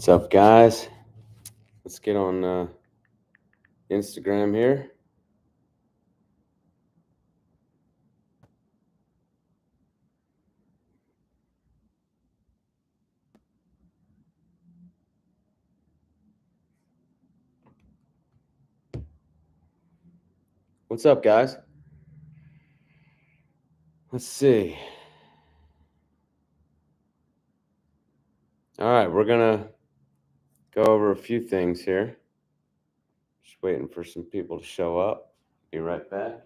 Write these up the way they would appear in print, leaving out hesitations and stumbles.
What's up, guys? Let's get on Instagram here. What's up, guys? Let's see. All right, we're gonna go over a few things here. Just waiting for some people to show up. Be right back.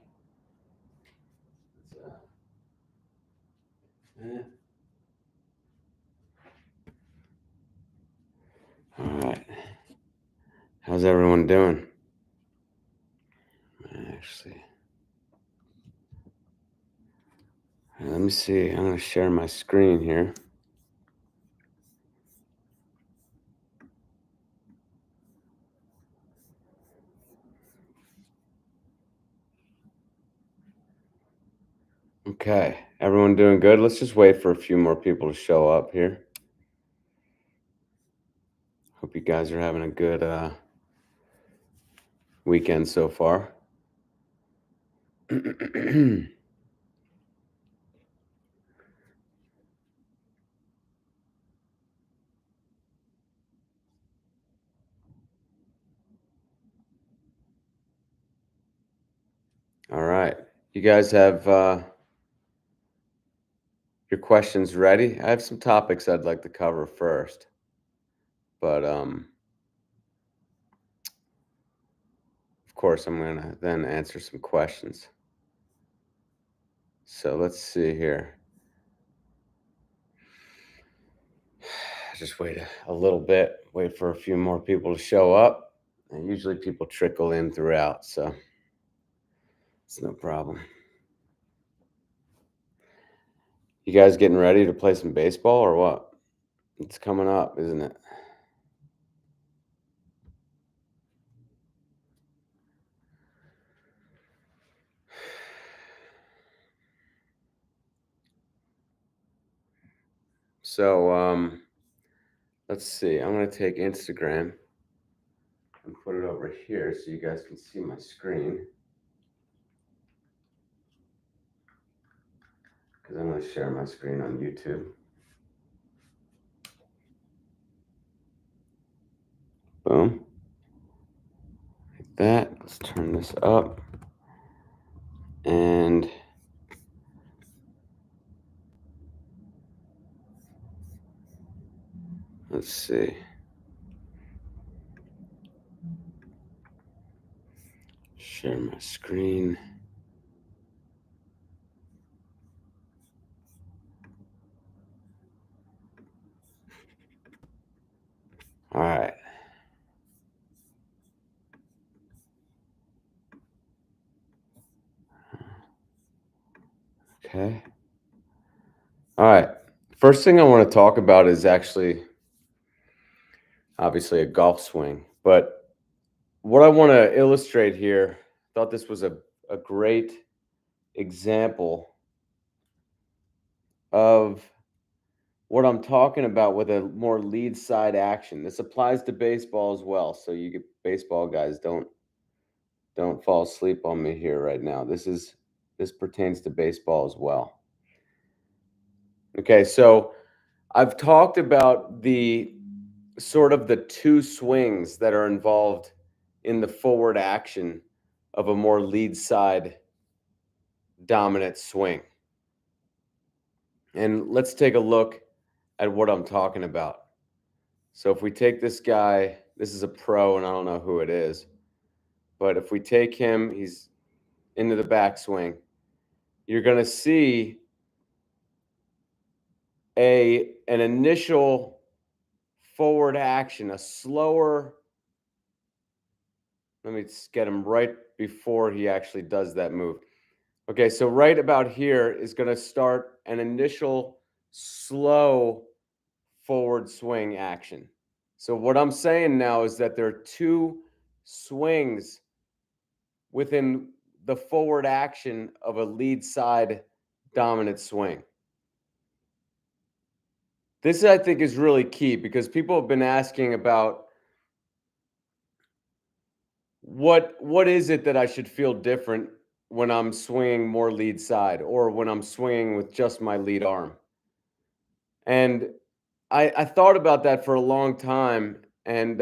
All right. How's everyone doing? Actually, let me see. I'm gonna share my screen here. Okay, everyone doing good? Let's just wait for a few more people to show up here. Hope you guys are having a good weekend so far. All right. You guys have your questions ready? I have some topics I'd like to cover first. But of course, I'm going to then answer some questions. So let's see here. Just wait a little bit, wait for a few more people to show up. And usually people trickle in throughout, so it's no problem. You guys getting ready to play some baseball or what? It's coming up, isn't it? So let's see. I'm going to take Instagram and put it over here so you guys can see my screen. Because I'm going to share my screen on YouTube. Boom. Like that. Let's turn this up. And let's see. Share my screen. All right. Okay. All right. First thing I want to talk about is actually obviously a golf swing. But what I want to illustrate here, I thought this was a great example of what I'm talking about with a more lead side action. This applies to baseball as well. So you get baseball guys, don't fall asleep on me here right now. This pertains to baseball as well. Okay, so I've talked about the sort of the two swings that are involved in the forward action of a more lead side dominant swing. And let's take a look at what I'm talking about. So if we take this guy, this is a pro and I don't know who it is, but if we take him, he's into the backswing, you're going to see an initial forward action, a slower. Let me get him right before he actually does that move. Okay, so right about here is going to start an initial slow forward swing action. So what I'm saying now is that there are two swings within the forward action of a lead side dominant swing. This I think is really key because people have been asking about what is it that I should feel different when I'm swinging more lead side or when I'm swinging with just my lead arm. And I thought about that for a long time and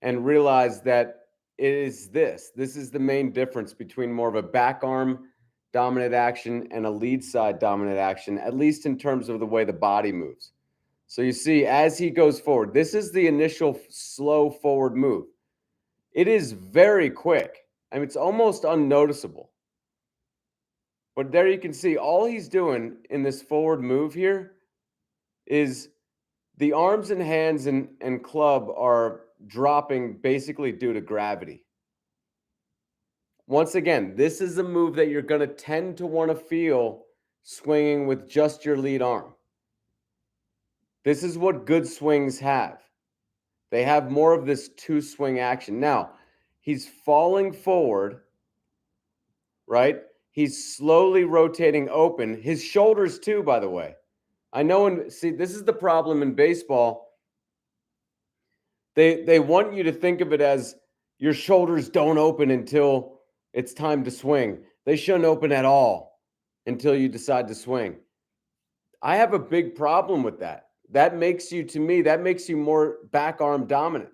realized that it is this. This is the main difference between more of a back arm dominant action and a lead side dominant action, at least in terms of the way the body moves. So you see, as he goes forward, this is the initial slow forward move. It is very quick. I mean, it's almost unnoticeable. But there you can see all he's doing in this forward move here is the arms and hands and club are dropping basically due to gravity. Once again, this is a move that you're going to tend to want to feel swinging with just your lead arm. This is what good swings have. They have more of this two swing action. Now, he's falling forward, right? He's slowly rotating open. His shoulders, too, by the way. I know, and see, this is the problem in baseball. They want you to think of it as your shoulders don't open until it's time to swing. They shouldn't open at all until you decide to swing. I have a big problem with that. That makes you, to me, that makes you more back arm dominant.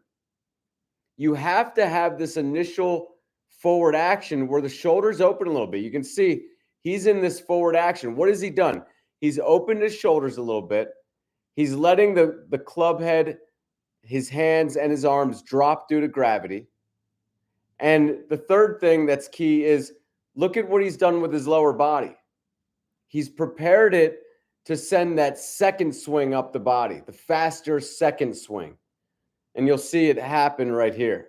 You have to have this initial forward action where the shoulders open a little bit. You can see he's in this forward action. What has he done? He's opened his shoulders a little bit. He's letting the club head, his hands and his arms drop due to gravity. And the third thing that's key is look at what he's done with his lower body. He's prepared it to send that second swing up the body, the faster second swing. And you'll see it happen right here.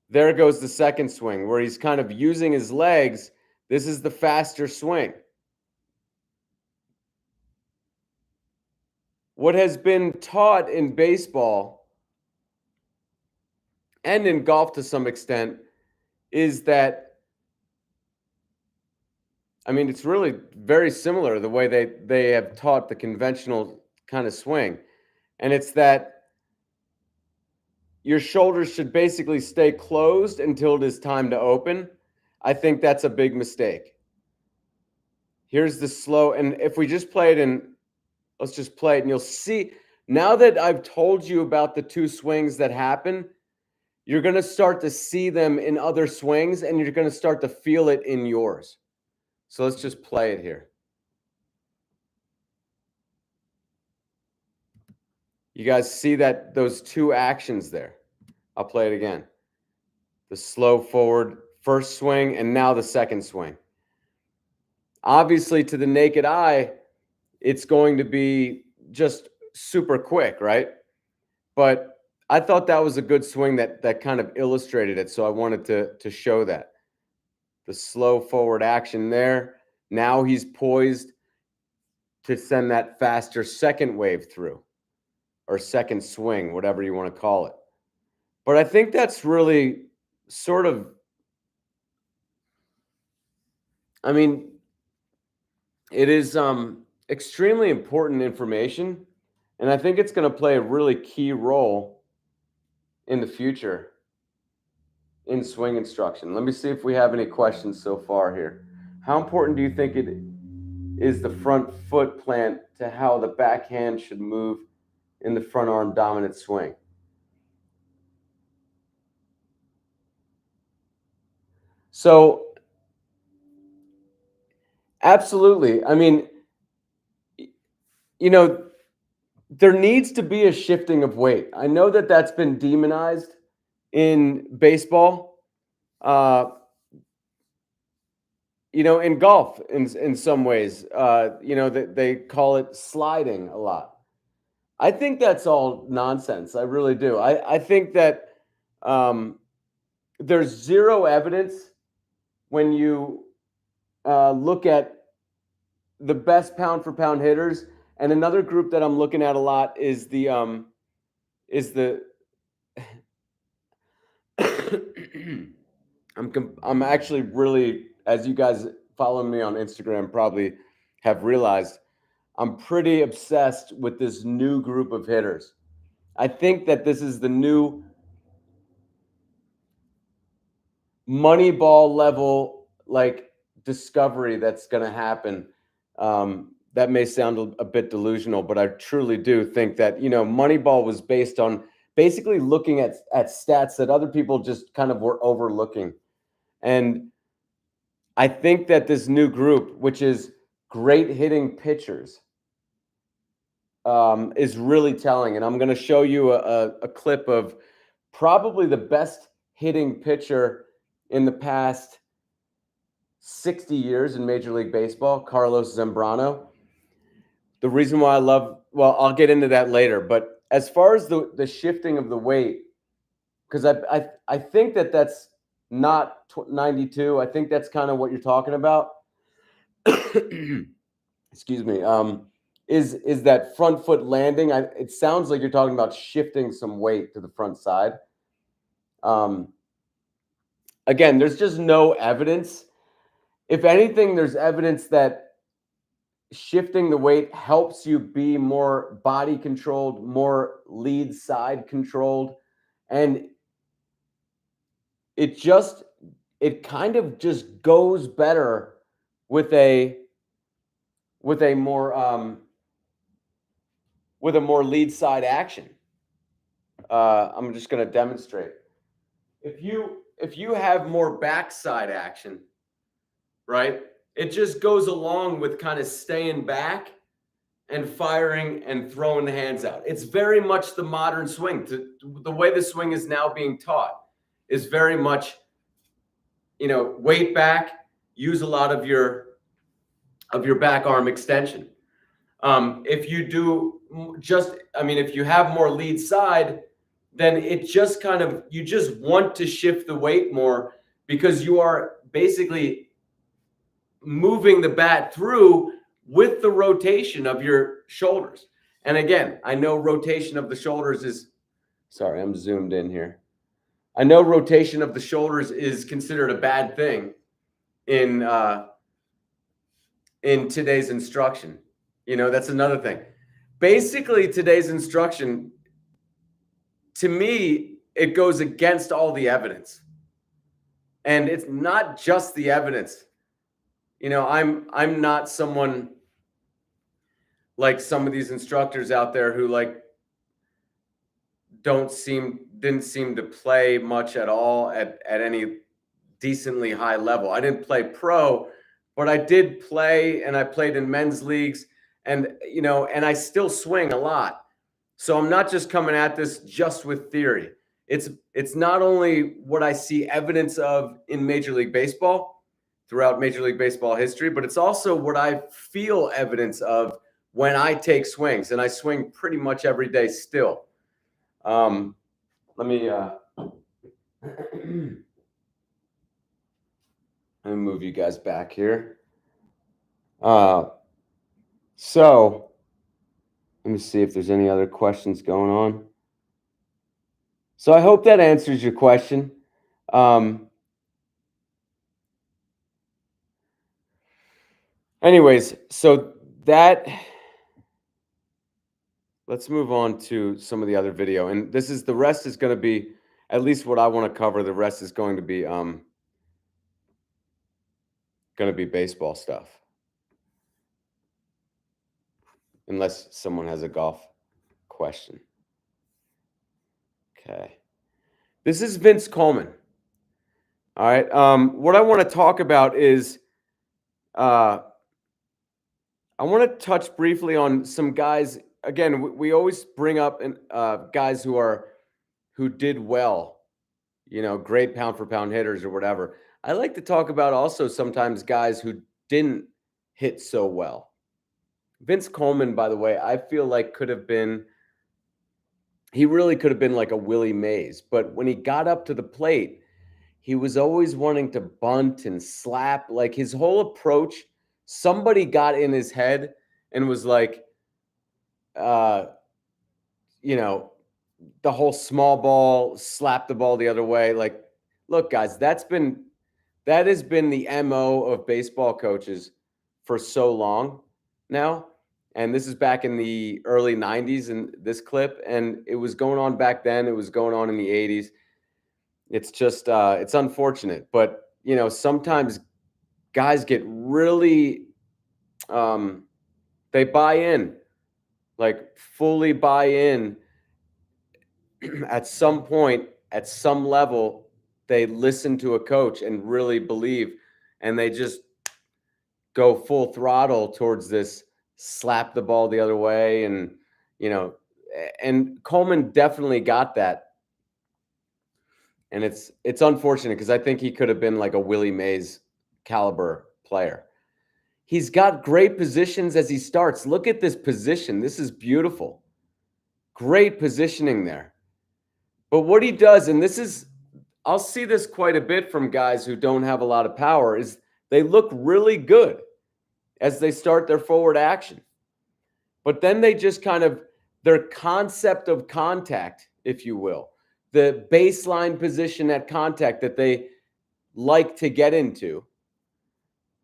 There goes the second swing where he's kind of using his legs. This is the faster swing. What has been taught in baseball and in golf to some extent is that, I mean, it's really very similar the way they have taught the conventional kind of swing. And it's that your shoulders should basically stay closed until it is time to open. I think that's a big mistake. Here's the slow, and if we just play it in, let's just play it and you'll see. Now that I've told you about the two swings that happen, you're going to start to see them in other swings and you're going to start to feel it in yours. So let's just play it here. You guys see that those two actions there? I'll play it again. The slow forward first swing and now the second swing. Obviously, to the naked eye, it's going to be just super quick, right? But I thought that was a good swing that kind of illustrated it. So I wanted to show that. The slow forward action there. Now he's poised to send that faster second wave through or second swing, whatever you want to call it. But I think that's really sort of, I mean, it is extremely important information. And I think it's going to play a really key role in the future in swing instruction. Let me see if we have any questions so far here. How important do you think it is the front foot plant to how the backhand should move in the front arm dominant swing? So, absolutely. I mean, you know, there needs to be a shifting of weight. I know that that's been demonized in baseball. In golf, in some ways, they call it sliding a lot. I think that's all nonsense. I really do. I think that there's zero evidence when you look at the best pound for pound hitters, and another group that I'm looking at a lot is the I'm actually really, as you guys following me on Instagram probably have realized, I'm pretty obsessed with this new group of hitters. I think that this is the new Moneyball level like discovery that's going to happen. That may sound a bit delusional, but I truly do think that, Moneyball was based on basically looking at stats that other people just kind of were overlooking. And I think that this new group, which is great hitting pitchers, is really telling. And I'm going to show you a clip of probably the best hitting pitcher in the past 60 years in Major League Baseball, Carlos Zambrano. The reason why I'll get into that later. But as far as the shifting of the weight, because I think that's not 92. I think that's kind of what you're talking about. Excuse me. Is that front foot landing? It sounds like you're talking about shifting some weight to the front side. Again, there's just no evidence. If anything, there's evidence that shifting the weight helps you be more body controlled, more lead side controlled. And it kind of just goes better with a more lead side action. I'm just going to demonstrate. If you have more backside action, right? It just goes along with kind of staying back and firing and throwing the hands out. It's very much the modern swing. The way the swing is now being taught is very much, weight back, use a lot of your back arm extension. If you have more lead side, then it just kind of, you just want to shift the weight more because you are basically moving the bat through with the rotation of your shoulders. And again, I know rotation of the shoulders is, sorry, I'm zoomed in here. I know rotation of the shoulders is considered a bad thing in today's instruction. That's another thing. Basically, today's instruction, to me, it goes against all the evidence. And it's not just the evidence. I'm not someone like some of these instructors out there who didn't seem to play much at all at any decently high level. I didn't play pro, but I did play, and I played in men's leagues, and and I still swing a lot. So I'm not just coming at this just with theory. It's not only what I see evidence of in Major League Baseball throughout Major League Baseball history, but it's also what I feel evidence of when I take swings, and I swing pretty much every day still. Let me move you guys back here. So let me see if there's any other questions going on. So I hope that answers your question. Anyways, so let's move on to some of the other video. And the rest is going to be, at least what I want to cover, the rest is going to be baseball stuff. Unless someone has a golf question. Okay. This is Vince Coleman. All right. What I want to talk about is I want to touch briefly on some guys. Again, we always bring up guys who did well, great pound for pound hitters or whatever. I like to talk about also sometimes guys who didn't hit so well. Vince Coleman, by the way, I feel like he really could have been like a Willie Mays. But when he got up to the plate, he was always wanting to bunt and slap. Like his whole approach, somebody got in his head and was like, the whole small ball, slap the ball the other way. Like, look, guys, that has been the MO of baseball coaches for so long now. And this is back in the early 90s in this clip. And it was going on back then. It was going on in the 80s. It's just, it's unfortunate. But, sometimes guys get really, they buy in, like fully buy in at some point, at some level, they listen to a coach and really believe, and they just go full throttle towards this slap the ball the other way. And, and Coleman definitely got that. And it's unfortunate because I think he could have been like a Willie Mays caliber player. He's got great positions as he starts. Look at this position. This is beautiful. Great positioning there. But what he does, and I'll see this quite a bit from guys who don't have a lot of power, is they look really good as they start their forward action. But then they just their concept of contact, if you will, the baseline position at contact that they like to get into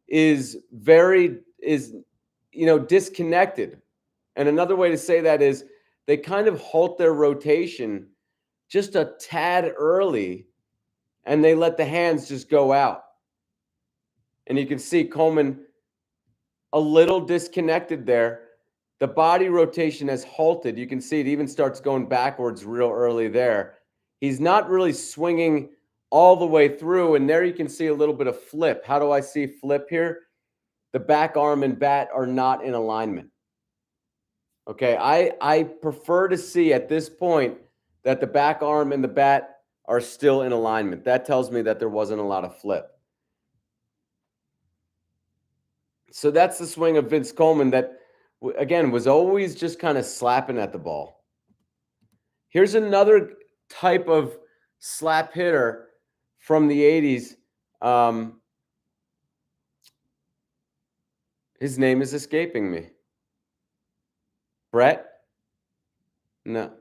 is disconnected. And another way to say that is they kind of halt their rotation just a tad early, and they let the hands just go out. And you can see Coleman a little disconnected there. The body rotation has halted. You can see it even starts going backwards real early there. He's not really swinging all the way through, and there you can see a little bit of flip. How do I see flip here? The back arm and bat are not in alignment. Okay, I prefer to see at this point that the back arm and the bat are still in alignment. That tells me that there wasn't a lot of flip. So that's the swing of Vince Coleman that, again, was always just kind of slapping at the ball. Here's another type of slap hitter from the 80s. His name is escaping me. Brett? No.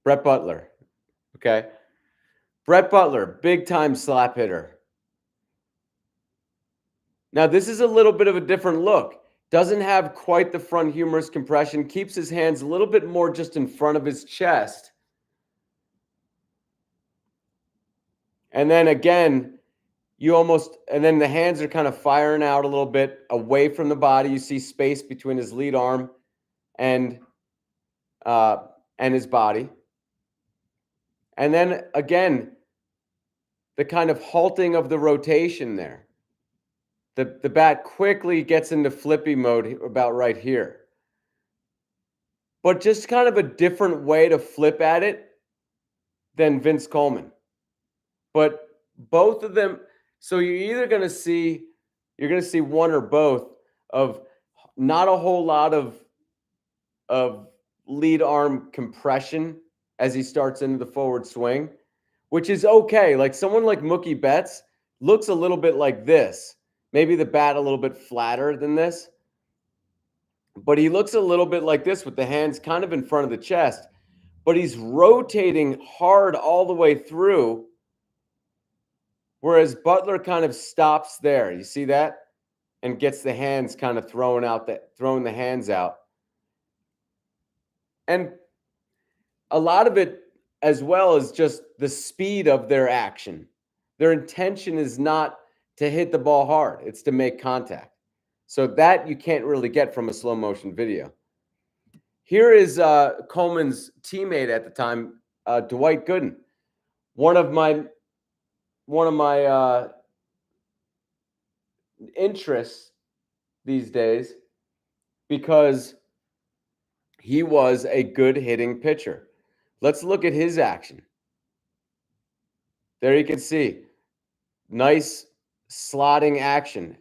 Brett Butler. Okay. Brett Butler, big time slap hitter. Now, this is a little bit of a different look. Doesn't have quite the front humerus compression, keeps his hands a little bit more just in front of his chest. And then again, and then the hands are kind of firing out a little bit away from the body. You see space between his lead arm and his body. And then again, the kind of halting of the rotation there. The bat quickly gets into flippy mode about right here. But just kind of a different way to flip at it than Vince Coleman. But both of them, so you're going to see one or both of not a whole lot of lead arm compression as he starts into the forward swing, which is okay. Like someone like Mookie Betts looks a little bit like this. Maybe the bat a little bit flatter than this. But he looks a little bit like this with the hands kind of in front of the chest. But he's rotating hard all the way through, whereas Butler kind of stops there. You see that? And gets the hands kind of throwing the hands out. And a lot of it as well is just the speed of their action. Their intention is not to hit the ball hard. It's to make contact. So that you can't really get from a slow motion video. Here is Coleman's teammate at the time, Dwight Gooden. One of my interests these days, because he was a good hitting pitcher. Let's look at his action. There you can see nice slotting action.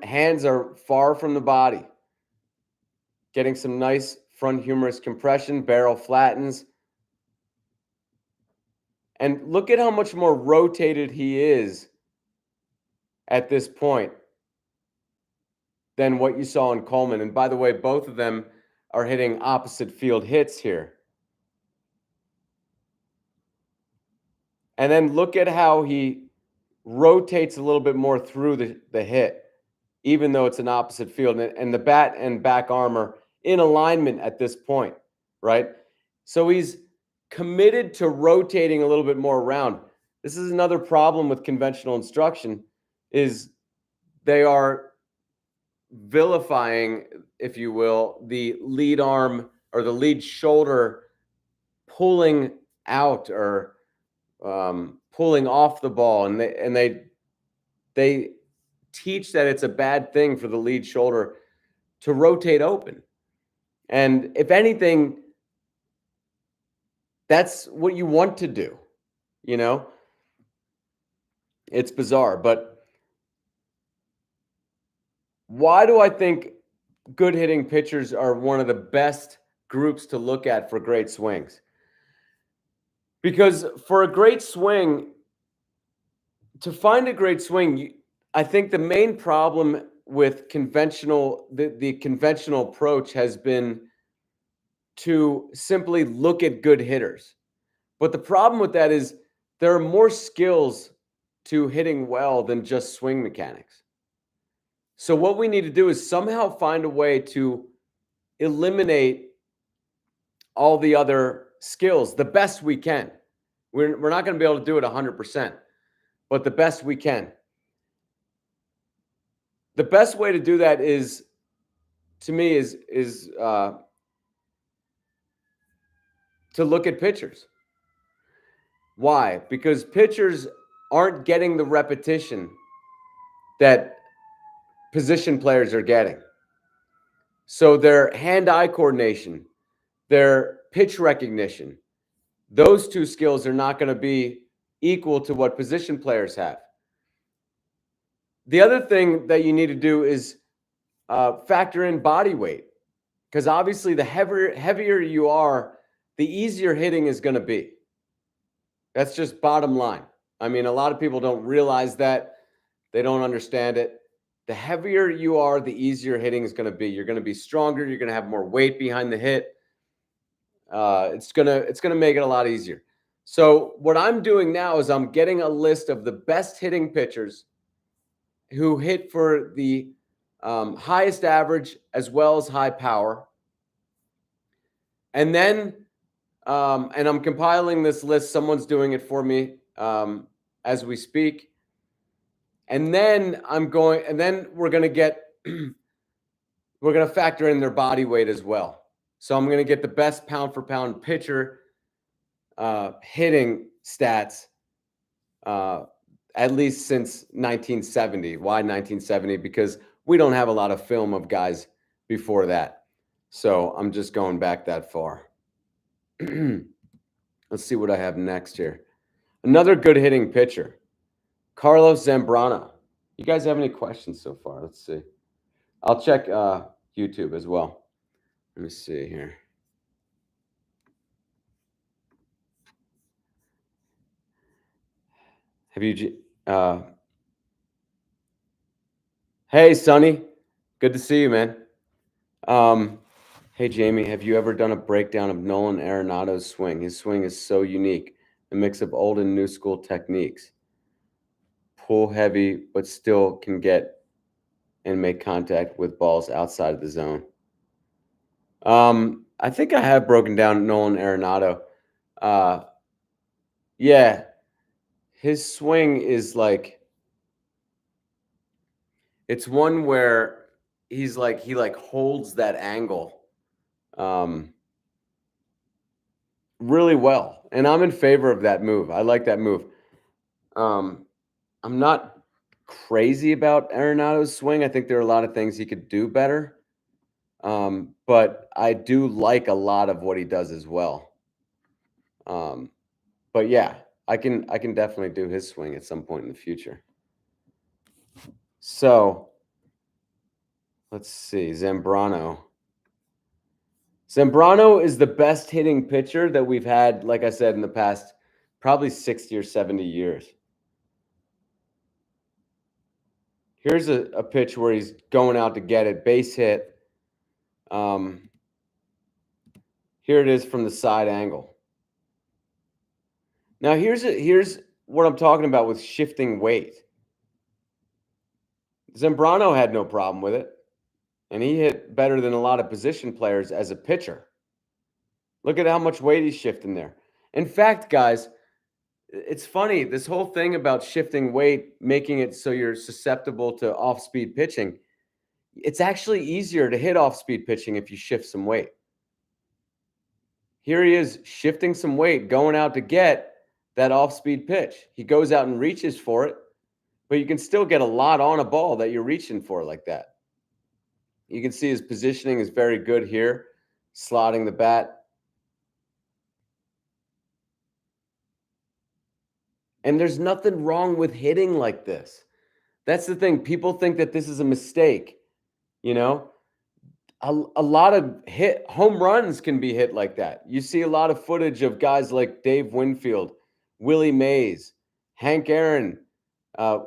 Hands are far from the body. Getting some nice front humerus compression, barrel flattens. And look at how much more rotated he is at this point than what you saw in Coleman. And by the way, both of them are hitting opposite field hits here. And then look at how he rotates a little bit more through the hit, even though it's an opposite field. And the bat and back arm are in alignment at this point, right? So he's committed to rotating a little bit more around. This is another problem with conventional instruction is they are vilifying, if you will, the lead arm or the lead shoulder pulling out or pulling off the ball, and they teach that it's a bad thing for the lead shoulder to rotate open. And if anything, that's what you want to do. You know, it's bizarre, but why do I think good hitting pitchers are one of the best groups to look at for great swings? Because for a great swing, to find a great swing, I think the main problem with the conventional approach has been to simply look at good hitters. But the problem with that is there are more skills to hitting well than just swing mechanics. So what we need to do is somehow find a way to eliminate all the other skills the best we can. We're not going to be able to do it 100%, but the best we can. The best way to do that is, to me, is to look at pitchers. Why? Because pitchers aren't getting the repetition that position players are getting. So their hand-eye coordination, their pitch recognition, those two skills are not going to be equal to what position players have. The other thing that you need to do is factor in body weight, because obviously the heavier you are, the easier hitting is going to be. That's just bottom line. I mean, a lot of people don't realize that. They don't understand it. The heavier you are, the easier hitting is going to be. You're going to be stronger. You're going to have more weight behind the hit. It's gonna make it a lot easier. So what I'm doing now is I'm getting a list of the best hitting pitchers who hit for the highest average as well as high power, and then and I'm compiling this list. Someone's doing it for me as we speak. And then we're going to get, we're going to factor in their body weight as well. So I'm going to get the best pound for pound pitcher hitting stats, at least since 1970. Why 1970? Because we don't have a lot of film of guys before that. So I'm just going back that far. Let's see what I have next here. Another good hitting pitcher, Carlos Zambrano. You guys have any questions so far? Let's see. I'll check YouTube as well. Let me see here. Have you? Hey, Sonny. Good to see you, man. Hey, Jamie. Have you ever done a breakdown of Nolan Arenado's swing? His swing is so unique. A mix of old and new school techniques. Pull heavy, but still can get and make contact with balls outside of the zone. I think I have broken down Nolan Arenado. Yeah, his swing is like, it's one where he holds that angle really well, and I'm in favor of that move. I like that move. I'm not crazy about Arenado's swing. I think there are a lot of things he could do better. But I do like a lot of what he does as well. But yeah, I can definitely do his swing at some point in the future. So let's see, Zambrano. Zambrano is the best hitting pitcher that we've had, like I said, in the past probably 60 or 70 years. Here's a pitch where he's going out to get it, base hit. Here it is from the side angle. Now here's what I'm talking about with shifting weight. Zambrano had no problem with it. And he hit better than a lot of position players as a pitcher. Look at how much weight he's shifting there. In fact, guys, it's funny, this whole thing about shifting weight, making it so you're susceptible to off-speed pitching. It's actually easier to hit off-speed pitching if you shift some weight. Here he is shifting some weight, going out to get that off-speed pitch. He goes out and reaches for it, but you can still get a lot on a ball that you're reaching for like that. You can see his positioning is very good here, slotting the bat. And there's nothing wrong with hitting like this. That's the thing. People think that this is a mistake, you know? A lot of home runs can be hit like that. You see a lot of footage of guys like Dave Winfield, Willie Mays, Hank Aaron,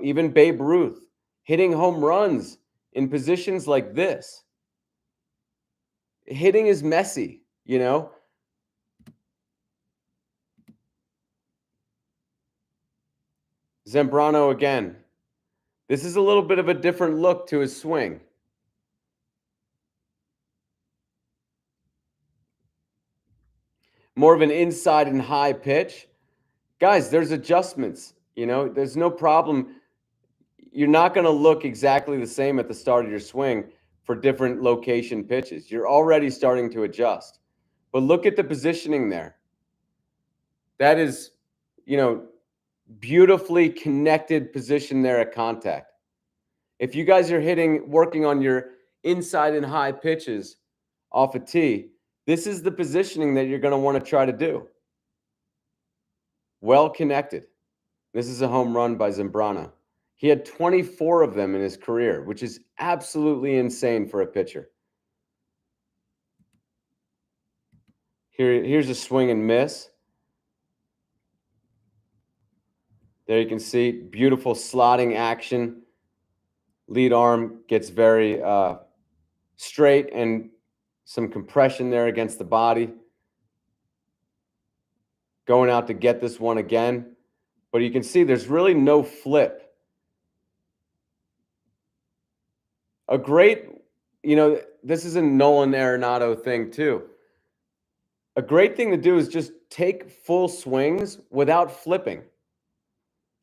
even Babe Ruth hitting home runs in positions like this. Hitting is messy, you know? Zambrano again. This is a little bit of a different look to his swing. More of an inside and high pitch. Guys, there's adjustments, you know? There's no problem. You're not going to look exactly the same at the start of your swing for different location pitches. You're already starting to adjust. But look at the positioning there. That is, you know, beautifully connected position there at contact. If you guys are working on your inside and high pitches off a tee, this is the positioning that you're going to want to try to do. Well connected. This is a home run by Zambrano. He had 24 of them in his career, which is absolutely insane for a pitcher. Here's a swing and miss. There you can see beautiful slotting action. Lead arm gets very straight and some compression there against the body. Going out to get this one again. But you can see there's really no flip. A great, you know, this is a Nolan Arenado thing too. A great thing to do is just take full swings without flipping.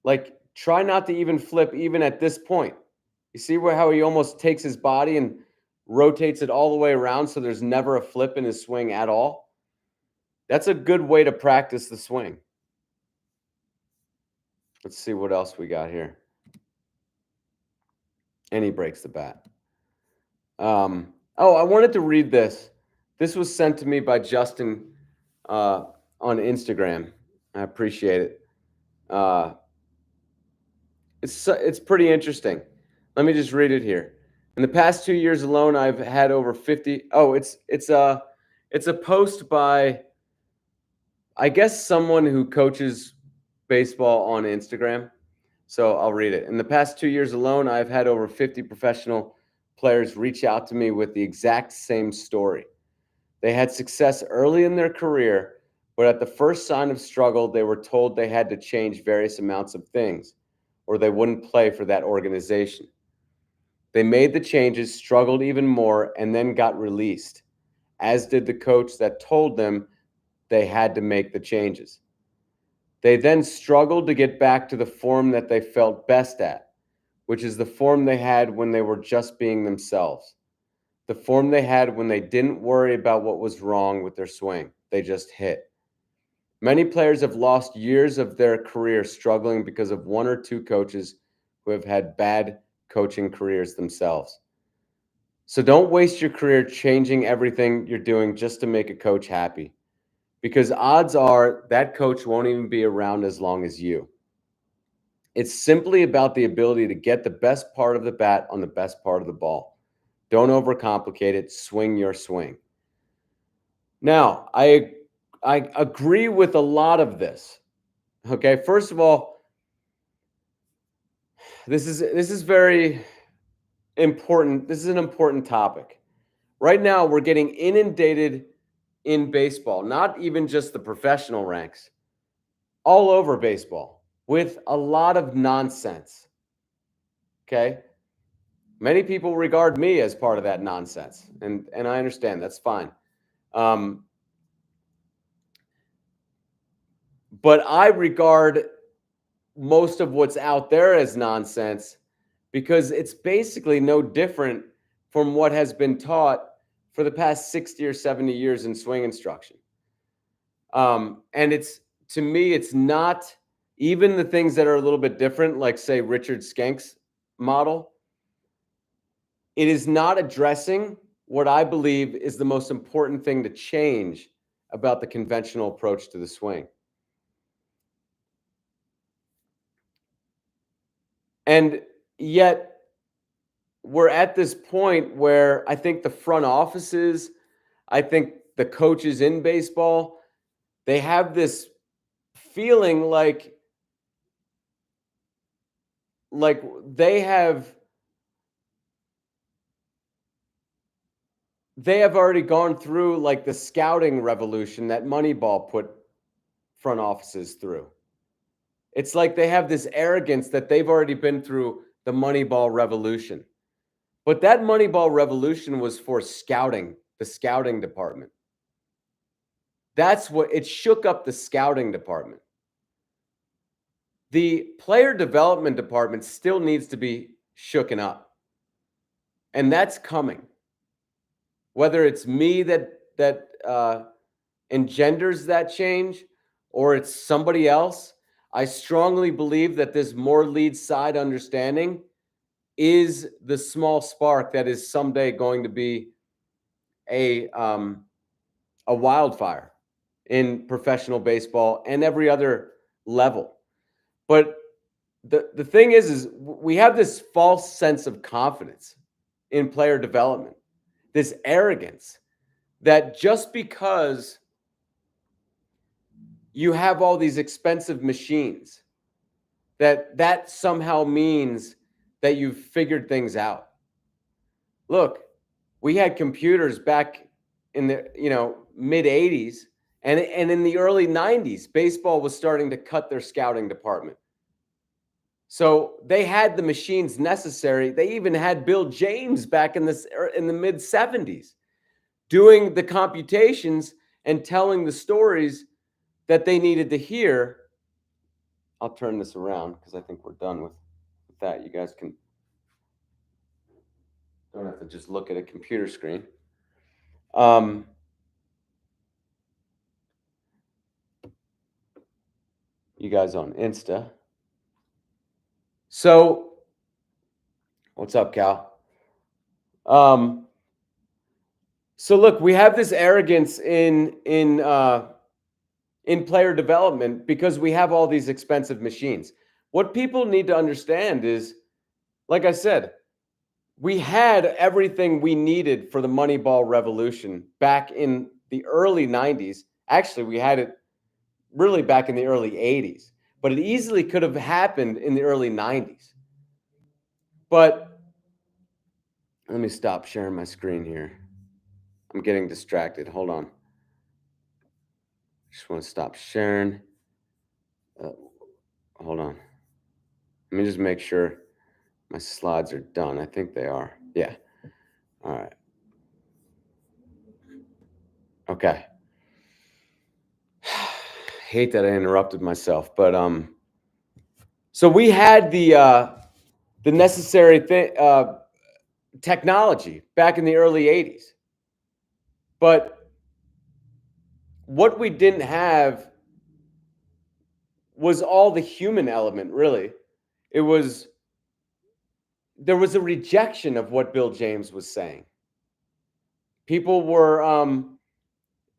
Like, try not to even flip even at this point. You see how he almost takes his body and rotates it all the way around so there's never a flip in his swing at all? That's a good way to practice the swing. Let's see what else we got here. And he breaks the bat. Oh, I wanted to read this. This was sent to me by Justin on Instagram. I appreciate it. It's pretty interesting. Let me just read it here. In the past 2 years alone, I've had over 50. Oh, it's a post by, I guess, someone who coaches baseball on Instagram. So I'll read it. In the past 2 years alone, I've had over 50 professional players reach out to me with the exact same story. They had success early in their career, but at the first sign of struggle, they were told they had to change various amounts of things, or they wouldn't play for that organization. They made the changes, struggled even more, and then got released, as did the coach that told them they had to make the changes. They then struggled to get back to the form that they felt best at, which is the form they had when they were just being themselves. The form they had when they didn't worry about what was wrong with their swing. They just hit. Many players have lost years of their career struggling because of one or two coaches who have had bad coaching careers themselves. So don't waste your career changing everything you're doing just to make a coach happy, because odds are that coach won't even be around as long as you. It's simply about the ability to get the best part of the bat on the best part of the ball. Don't overcomplicate it. Swing your swing. Now, I agree with a lot of this. Okay, first of all, this is very important. This is an important topic. Right now, we're getting inundated in baseball, not even just the professional ranks, all over baseball, with a lot of nonsense. Okay? Many people regard me as part of that nonsense, and I understand that's fine. Um, but I regard most of what's out there as nonsense because it's basically no different from what has been taught for the past 60 or 70 years in swing instruction. And it's, to me, it's not even the things that are a little bit different, like, say, Richard Skenk's model. It is not addressing what I believe is the most important thing to change about the conventional approach to the swing. And yet, we're at this point where I think the front offices, I think the coaches in baseball, they have this feeling like they have already gone through like the scouting revolution that Moneyball put front offices through. It's like they have this arrogance that they've already been through the Moneyball revolution. But that Moneyball revolution was for scouting, the scouting department. That's what it shook up, the scouting department. The player development department still needs to be shooken up. And that's coming. Whether it's me that engenders that change or it's somebody else, I strongly believe that this more lead side understanding is the small spark that is someday going to be a wildfire in professional baseball and every other level. But the thing is we have this false sense of confidence in player development, this arrogance that just because you have all these expensive machines, that somehow means that you've figured things out. Look, we had computers back in the mid 80s, and in the early 90s, baseball was starting to cut their scouting department. So they had the machines necessary. They even had Bill James back in the mid 70s doing the computations and telling the stories that they needed to hear. I'll turn this around because I think we're done with that. You guys don't have to just look at a computer screen. You guys on Insta. So, what's up, Cal? So look, we have this arrogance in player development because we have all these expensive machines. What people need to understand is, like I said, we had everything we needed for the Moneyball revolution back in the early 90s. Actually, we had it really back in the early 80s, but it easily could have happened in the early 90s. But let me stop sharing my screen here. I'm getting distracted. Hold on. Just want to stop sharing. Hold on. Let me just make sure my slides are done. I think they are. Yeah. All right. Okay. Hate that I interrupted myself, but so we had the necessary technology back in the early 80s. But what we didn't have was all the human element, really. There was a rejection of what Bill James was saying. People were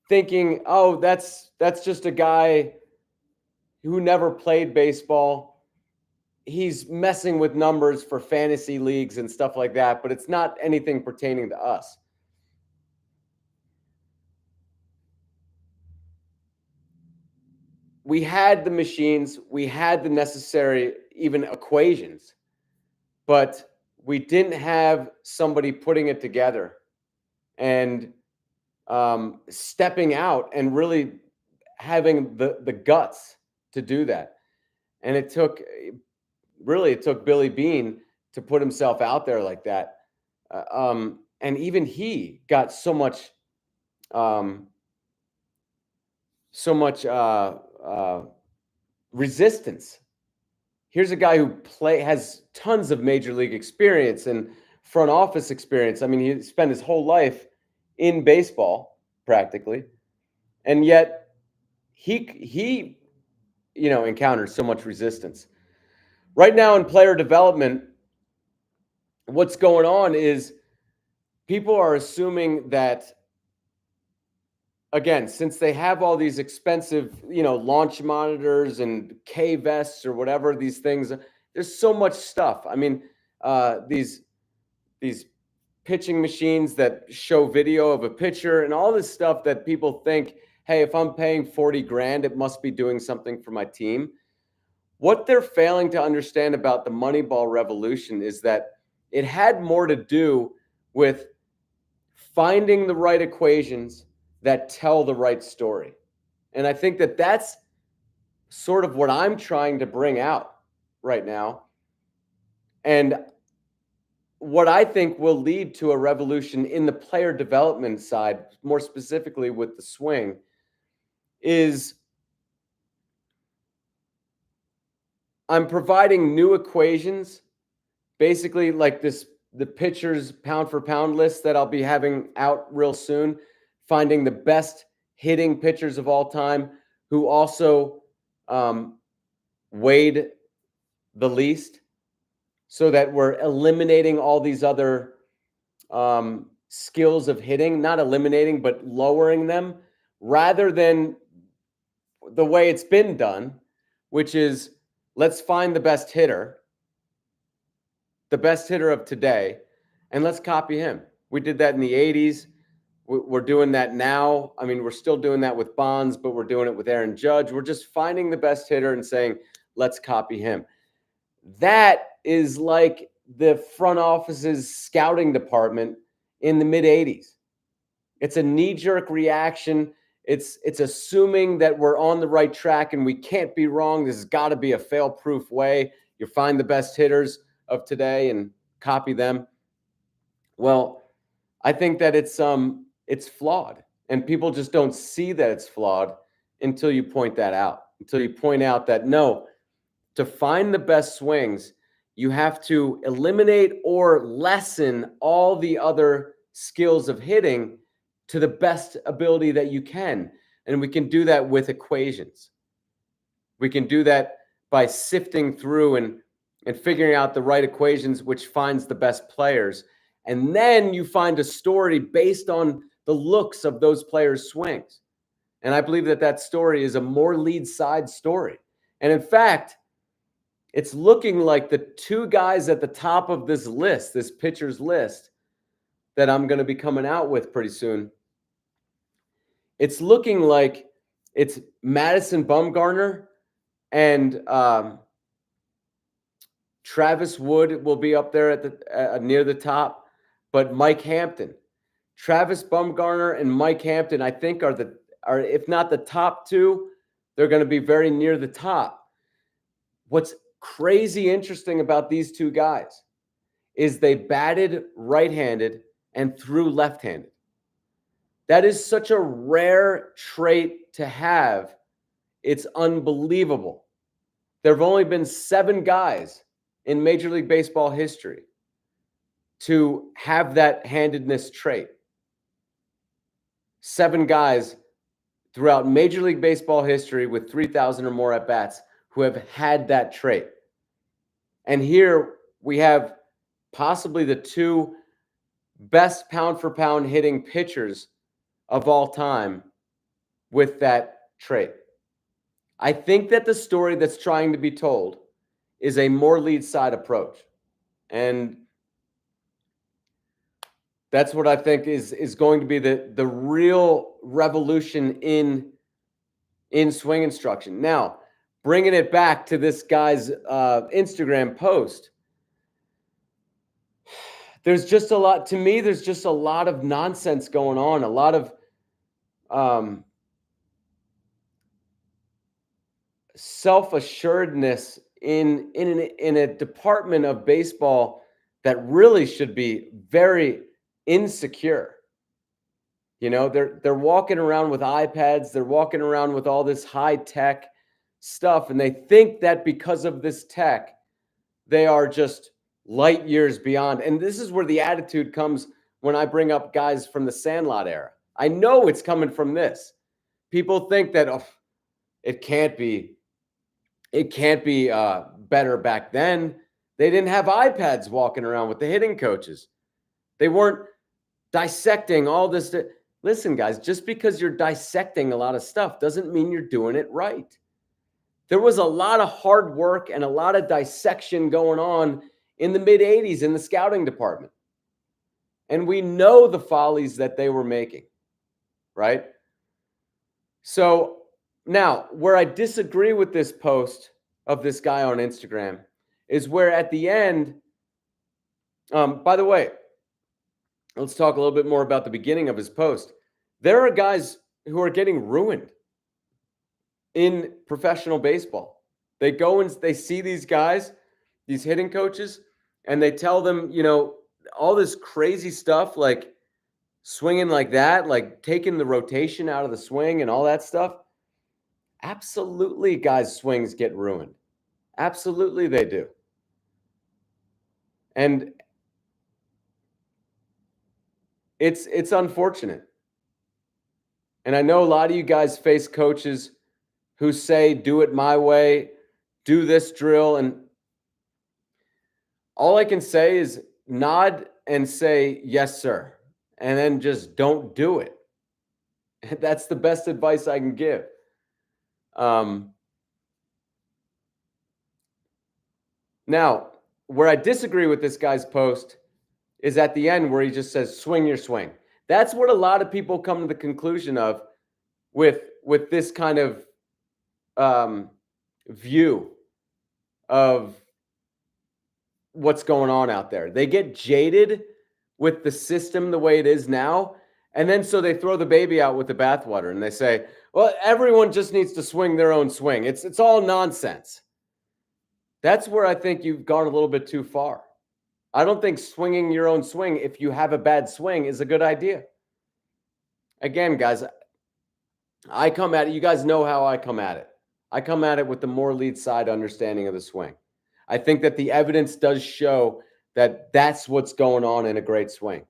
thinking, "Oh, that's just a guy who never played baseball. He's messing with numbers for fantasy leagues and stuff like that, but it's not anything pertaining to us." We had the machines, we had the necessary even equations, but we didn't have somebody putting it together and stepping out and really having the guts to do that. And it took Billy Beane to put himself out there like that. And even he got so much um, resistance. Here's a guy who has tons of major league experience and front office experience. I mean, he spent his whole life in baseball practically, and yet he encounters so much resistance. Right now in player development, what's going on is people are assuming that, again, since they have all these expensive, launch monitors and K vests or whatever these things, there's so much stuff. I mean, these pitching machines that show video of a pitcher and all this stuff that people think, hey, if I'm paying 40 grand, it must be doing something for my team. What they're failing to understand about the Moneyball revolution is that it had more to do with finding the right equations that tell the right story. And I think that that's sort of what I'm trying to bring out right now. And what I think will lead to a revolution in the player development side, more specifically with the swing, is I'm providing new equations, basically like the pitchers pound for pound list that I'll be having out real soon, finding the best hitting pitchers of all time who also weighed the least, so that we're eliminating all these other skills of hitting, not eliminating, but lowering them, rather than the way it's been done, which is let's find the best hitter of today, and let's copy him. We did that in the 80s. We're doing that now. I mean, we're still doing that with Bonds, but we're doing it with Aaron Judge. We're just finding the best hitter and saying, let's copy him. That is like the front office's scouting department in the mid 80s. It's a knee-jerk reaction. It's assuming that we're on the right track and we can't be wrong. This has got to be a fail-proof way. You find the best hitters of today and copy them. Well, I think that it's flawed, and people just don't see that it's flawed until you point that out. Until you point out that no, to find the best swings, you have to eliminate or lessen all the other skills of hitting to the best ability that you can. And we can do that with equations. We can do that by sifting through and figuring out the right equations, which finds the best players. And then you find a story based on the looks of those players' swings. And I believe that that story is a more lead side story. And in fact, it's looking like the two guys at the top of this list, this pitcher's list, that I'm going to be coming out with pretty soon. It's looking like it's Madison Bumgarner and Travis Wood will be up there at the near the top, but Mike Hampton, Travis Bumgarner and Mike Hampton, I think are if not the top two, they're going to be very near the top. What's crazy interesting about these two guys is they batted right-handed and threw left-handed. That is such a rare trait to have. It's unbelievable. There have only been 7 guys in Major League Baseball history to have that handedness trait. 7 guys throughout Major League Baseball history with 3,000 or more at-bats who have had that trait. And here we have possibly the 2 best pound-for-pound hitting pitchers of all time with that trait. I think that the story that's trying to be told is a more lead side approach. And that's what I think is going to be the real revolution in swing instruction. Now, bringing it back to this guy's Instagram post, there's just a lot, to me, there's just a lot of nonsense going on, a lot of self-assuredness in a department of baseball that really should be very insecure. They're walking around with iPads, they're walking around with all this high tech stuff, and they think that because of this tech, they are just light years beyond. And this is where the attitude comes when I bring up guys from the Sandlot era. I know it's coming from this. People think that it can't be better back then. They didn't have iPads walking around with the hitting coaches. They weren't dissecting all this. Listen, guys, just because you're dissecting a lot of stuff doesn't mean you're doing it right. There was a lot of hard work and a lot of dissection going on in the mid-'80s in the scouting department. And we know the follies that they were making, right? So now, where I disagree with this post of this guy on Instagram is where at the end, by the way, let's talk a little bit more about the beginning of his post. There are guys who are getting ruined in professional baseball. They go and they see these guys, these hitting coaches, and they tell them, all this crazy stuff like swinging like that, like taking the rotation out of the swing and all that stuff. Absolutely, guys' swings get ruined. Absolutely, they do. And it's unfortunate. And I know a lot of you guys face coaches who say, do it my way, do this drill. And all I can say is nod and say, yes, sir. And then just don't do it. That's the best advice I can give. Now, where I disagree with this guy's post is at the end where he just says, swing your swing. That's what a lot of people come to the conclusion of with this kind of view of what's going on out there. They get jaded with the system the way it is now, and then so they throw the baby out with the bathwater and they say, well, everyone just needs to swing their own swing. It's all nonsense. That's where I think you've gone a little bit too far. I don't think swinging your own swing, if you have a bad swing, is a good idea. Again, guys, I come at it. You guys know how I come at it. I come at it with the more lead side understanding of the swing. I think that the evidence does show that that's what's going on in a great swing.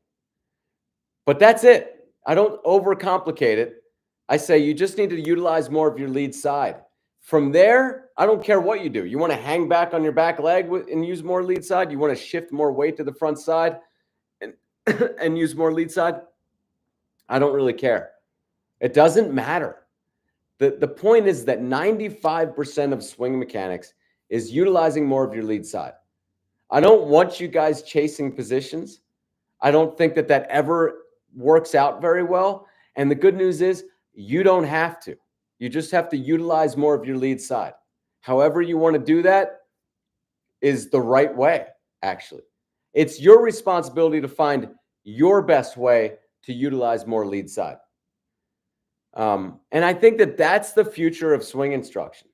But that's it. I don't overcomplicate it. I say you just need to utilize more of your lead side. From there, I don't care what you do. You want to hang back on your back leg and use more lead side? You want to shift more weight to the front side and use more lead side? I don't really care. It doesn't matter. The point is that 95% of swing mechanics is utilizing more of your lead side. I don't want you guys chasing positions. I don't think that ever works out very well. And the good news is you don't have to. You just have to utilize more of your lead side. However you want to do that is the right way, actually. It's your responsibility to find your best way to utilize more lead side. And I think that that's the future of swing instruction.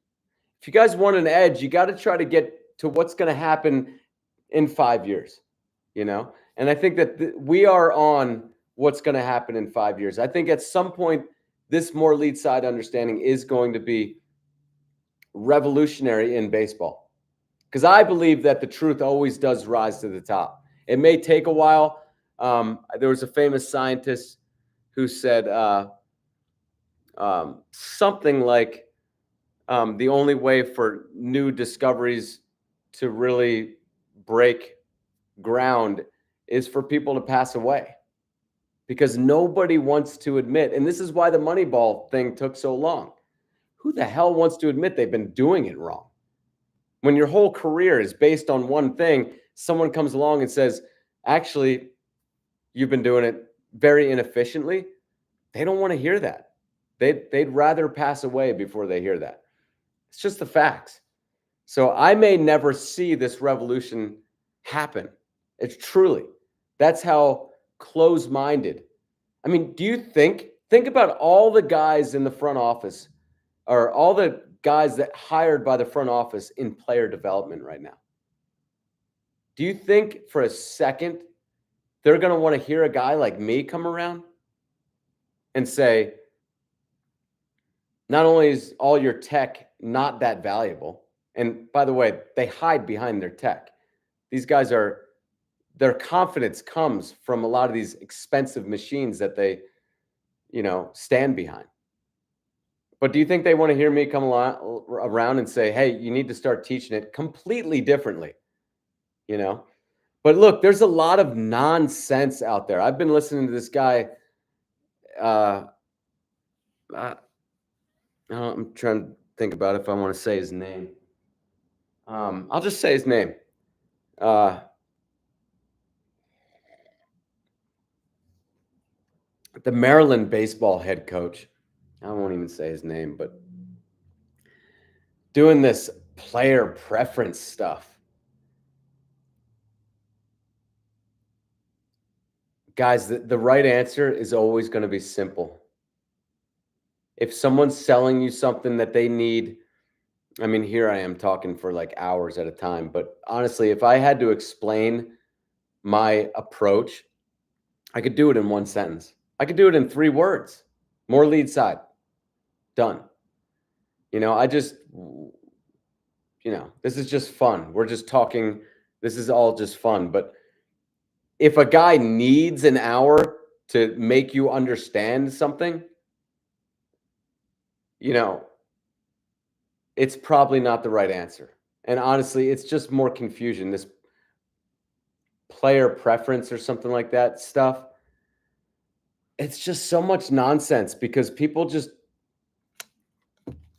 If you guys want an edge, you got to try to get to what's going to happen in 5 years, And I think that we are on what's going to happen in 5 years. I think at some point, this more lead side understanding is going to be revolutionary in baseball. Because I believe that the truth always does rise to the top. It may take a while. There was a famous scientist who said something like the only way for new discoveries to really break ground is for people to pass away. Because nobody wants to admit, and this is why the Moneyball thing took so long. Who the hell wants to admit they've been doing it wrong? When your whole career is based on one thing, someone comes along and says, actually, you've been doing it very inefficiently. They don't want to hear that. They'd rather pass away before they hear that. It's just the facts. So I may never see this revolution happen. It's truly. That's how close-minded. I mean, do you think about all the guys in the front office or all the guys that hired by the front office in player development right now. Do you think for a second they're going to want to hear a guy like me come around and say, not only is all your tech not that valuable, and by the way, they hide behind their tech. These guys their confidence comes from a lot of these expensive machines that they, stand behind. But do you think they want to hear me come around and say, hey, you need to start teaching it completely differently? You know? But look, there's a lot of nonsense out there. I've been listening to this guy. Uh, I'm trying to think about if I want to say his name. I'll just say his name. The Maryland baseball head coach. I won't even say his name, but doing this player preference stuff. Guys, the right answer is always going to be simple. If someone's selling you something that they need, I mean, here I am talking for like hours at a time, but honestly, if I had to explain my approach, I could do it in one sentence. I could do it in 3 words. More lead side. Done. This is just fun. We're just talking. This is all just fun. But if a guy needs an hour to make you understand something, it's probably not the right answer. And honestly, it's just more confusion. This player preference or something like that stuff. It's just so much nonsense because people just,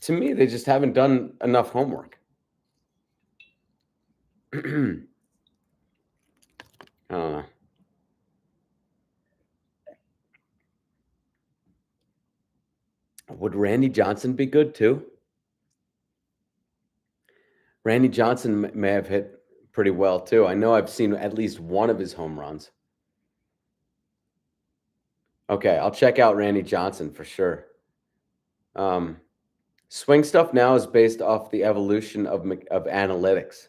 to me, they just haven't done enough homework. I don't know. Would Randy Johnson be good too? Randy Johnson may have hit pretty well too. I know I've seen at least one of his home runs. Okay, I'll check out Randy Johnson for sure. Swing stuff now is based off the evolution of analytics.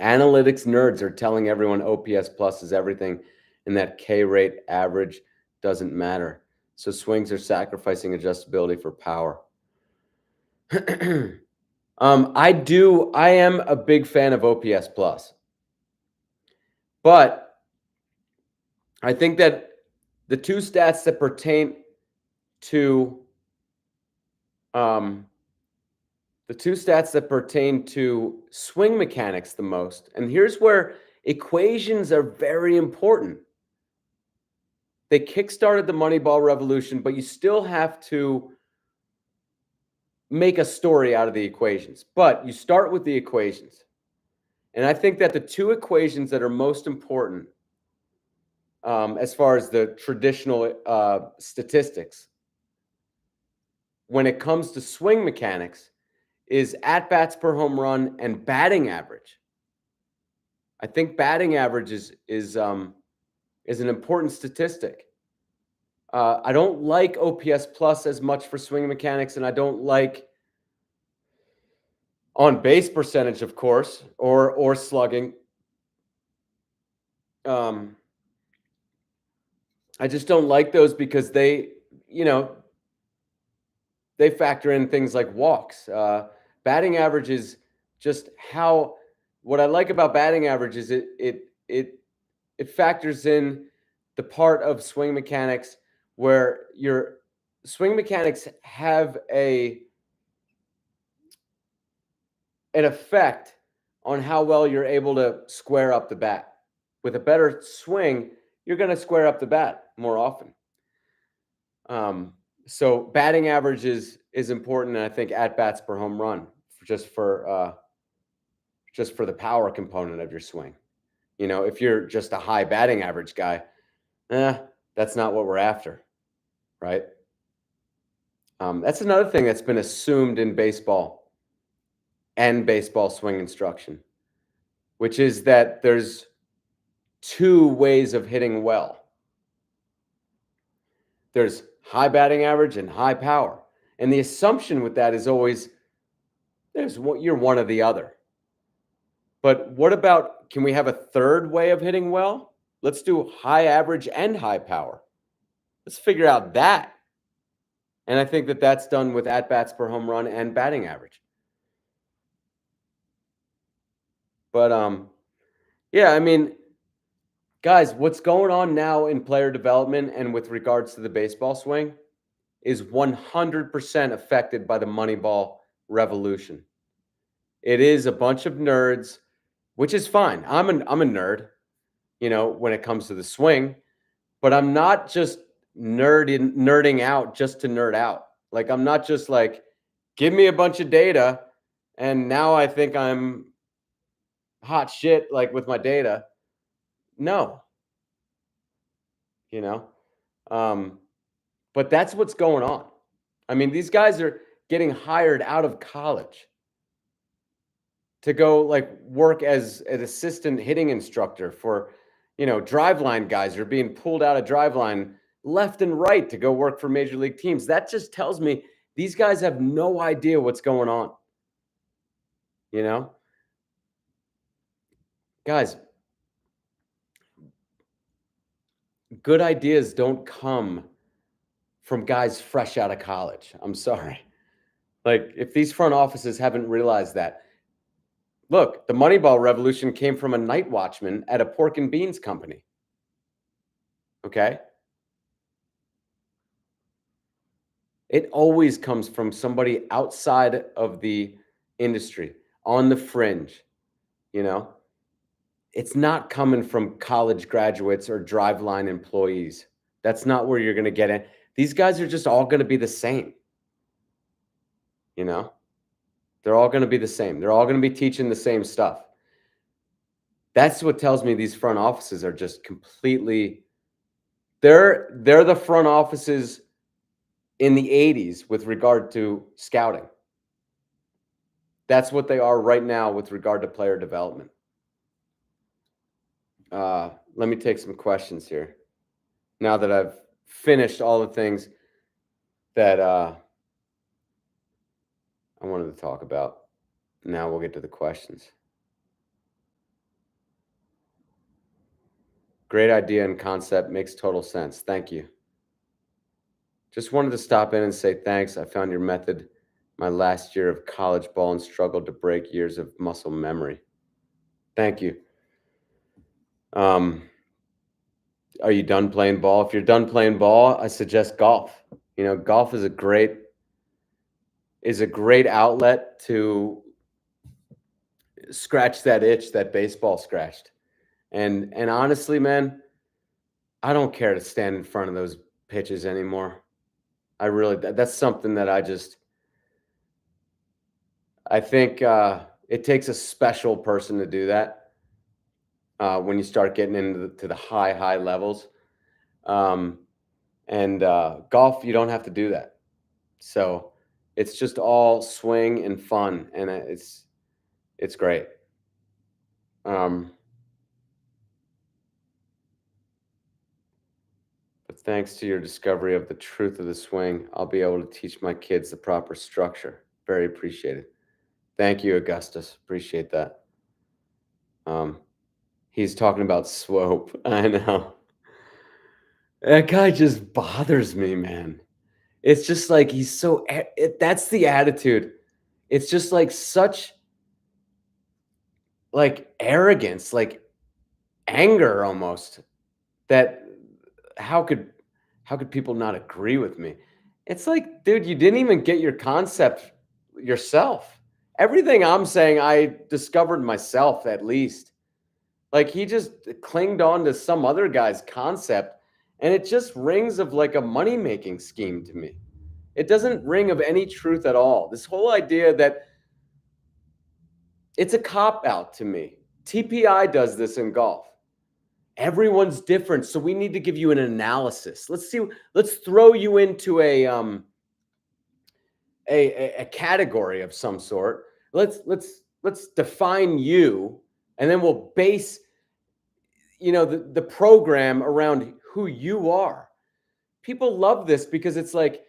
Analytics nerds are telling everyone OPS plus is everything and that K rate average doesn't matter. So swings are sacrificing adjustability for power. I am a big fan of OPS plus. But I think that the 2 stats that pertain to swing mechanics the most, and here's where equations are very important. They kickstarted the Moneyball revolution, but you still have to make a story out of the equations. But you start with the equations. And I think that the 2 equations that are most important as far as the traditional statistics when it comes to swing mechanics is at-bats per home run and batting average. I think batting average is an important statistic. I don't like OPS plus as much for swing mechanics, and I don't like on base percentage, of course, or slugging. I just don't like those because they factor in things like walks. Batting average is just how. What I like about batting average is it factors in the part of swing mechanics where your swing mechanics have an effect on how well you're able to square up the bat. With a better swing, you're going to square up the bat more often. So batting average is important, and I think at bats per home run just for the power component of your swing. If you're just a high batting average guy, that's not what we're after, right? That's another thing that's been assumed in baseball and baseball swing instruction, which is that there's 2 ways of hitting well. There's high batting average and high power. And the assumption with that is always You're one or the other. But what about, can we have a third way of hitting well? Let's do high average and high power. Let's figure out that. And I think that that's done with at bats per home run and batting average. But yeah, I mean, guys, what's going on now in player development and with regards to the baseball swing is 100% affected by the Moneyball revolution. It is a bunch of nerds, which is fine. I'm a nerd, when it comes to the swing, but I'm not just nerding out just to nerd out. Like, I'm not just like, give me a bunch of data and now I think I'm hot shit like with my data. No, you know. Um, but that's what's going on. I mean, these guys are getting hired out of college to go like work as an assistant hitting instructor for, driveline guys are being pulled out of driveline left and right to go work for major league teams. That just tells me these guys have no idea what's going on. Guys, good ideas don't come from guys fresh out of college. I'm sorry. Like, if these front offices haven't realized that, look, the Moneyball revolution came from a night watchman at a pork and beans company. Okay. It always comes from somebody outside of the industry, on the fringe, you know? It's not coming from college graduates or driveline employees. That's not where you're going to get it. These guys are just all going to be the same, you know? They're all going to be the same. They're all going to be teaching the same stuff. That's what tells me these front offices are just completely they're the front offices in the 80s with regard to scouting. That's what they are right now with regard to player development. Let me take some questions here. Now that I've finished all the things that I wanted to talk about, now we'll get to the questions. Great idea and concept. Makes total sense. Thank you. Just wanted to stop in and say thanks. I found your method my last year of college ball and struggled to break years of muscle memory. Thank you. Are you done playing ball? If you're done playing ball, I suggest golf. Golf is a great outlet to scratch that itch that baseball scratched. And honestly, man, I don't care to stand in front of those pitches anymore. That's something that I think it takes a special person to do that when you start getting into the high levels. And golf, you don't have to do that. So it's just all swing and fun, and it's great. But thanks to your discovery of the truth of the swing, I'll be able to teach my kids the proper structure. Very appreciated. Thank you, Augustus. Appreciate that. He's talking about Swope. I know. That guy just bothers me, man. It's just like he's so that's the attitude. It's just like such like arrogance, like anger almost, that how could people not agree with me? It's like, dude, you didn't even get your concept yourself. Everything I'm saying, I discovered myself at least. Like, he just clinged on to some other guy's concept, and it just rings of like a money-making scheme to me. It doesn't ring of any truth at all. This whole idea that it's a cop-out to me. TPI does this in golf. Everyone's different, so we need to give you an analysis. Let's throw you into a category of some sort. Let's define you, and then we'll base the program around who you are. People love this because it's like,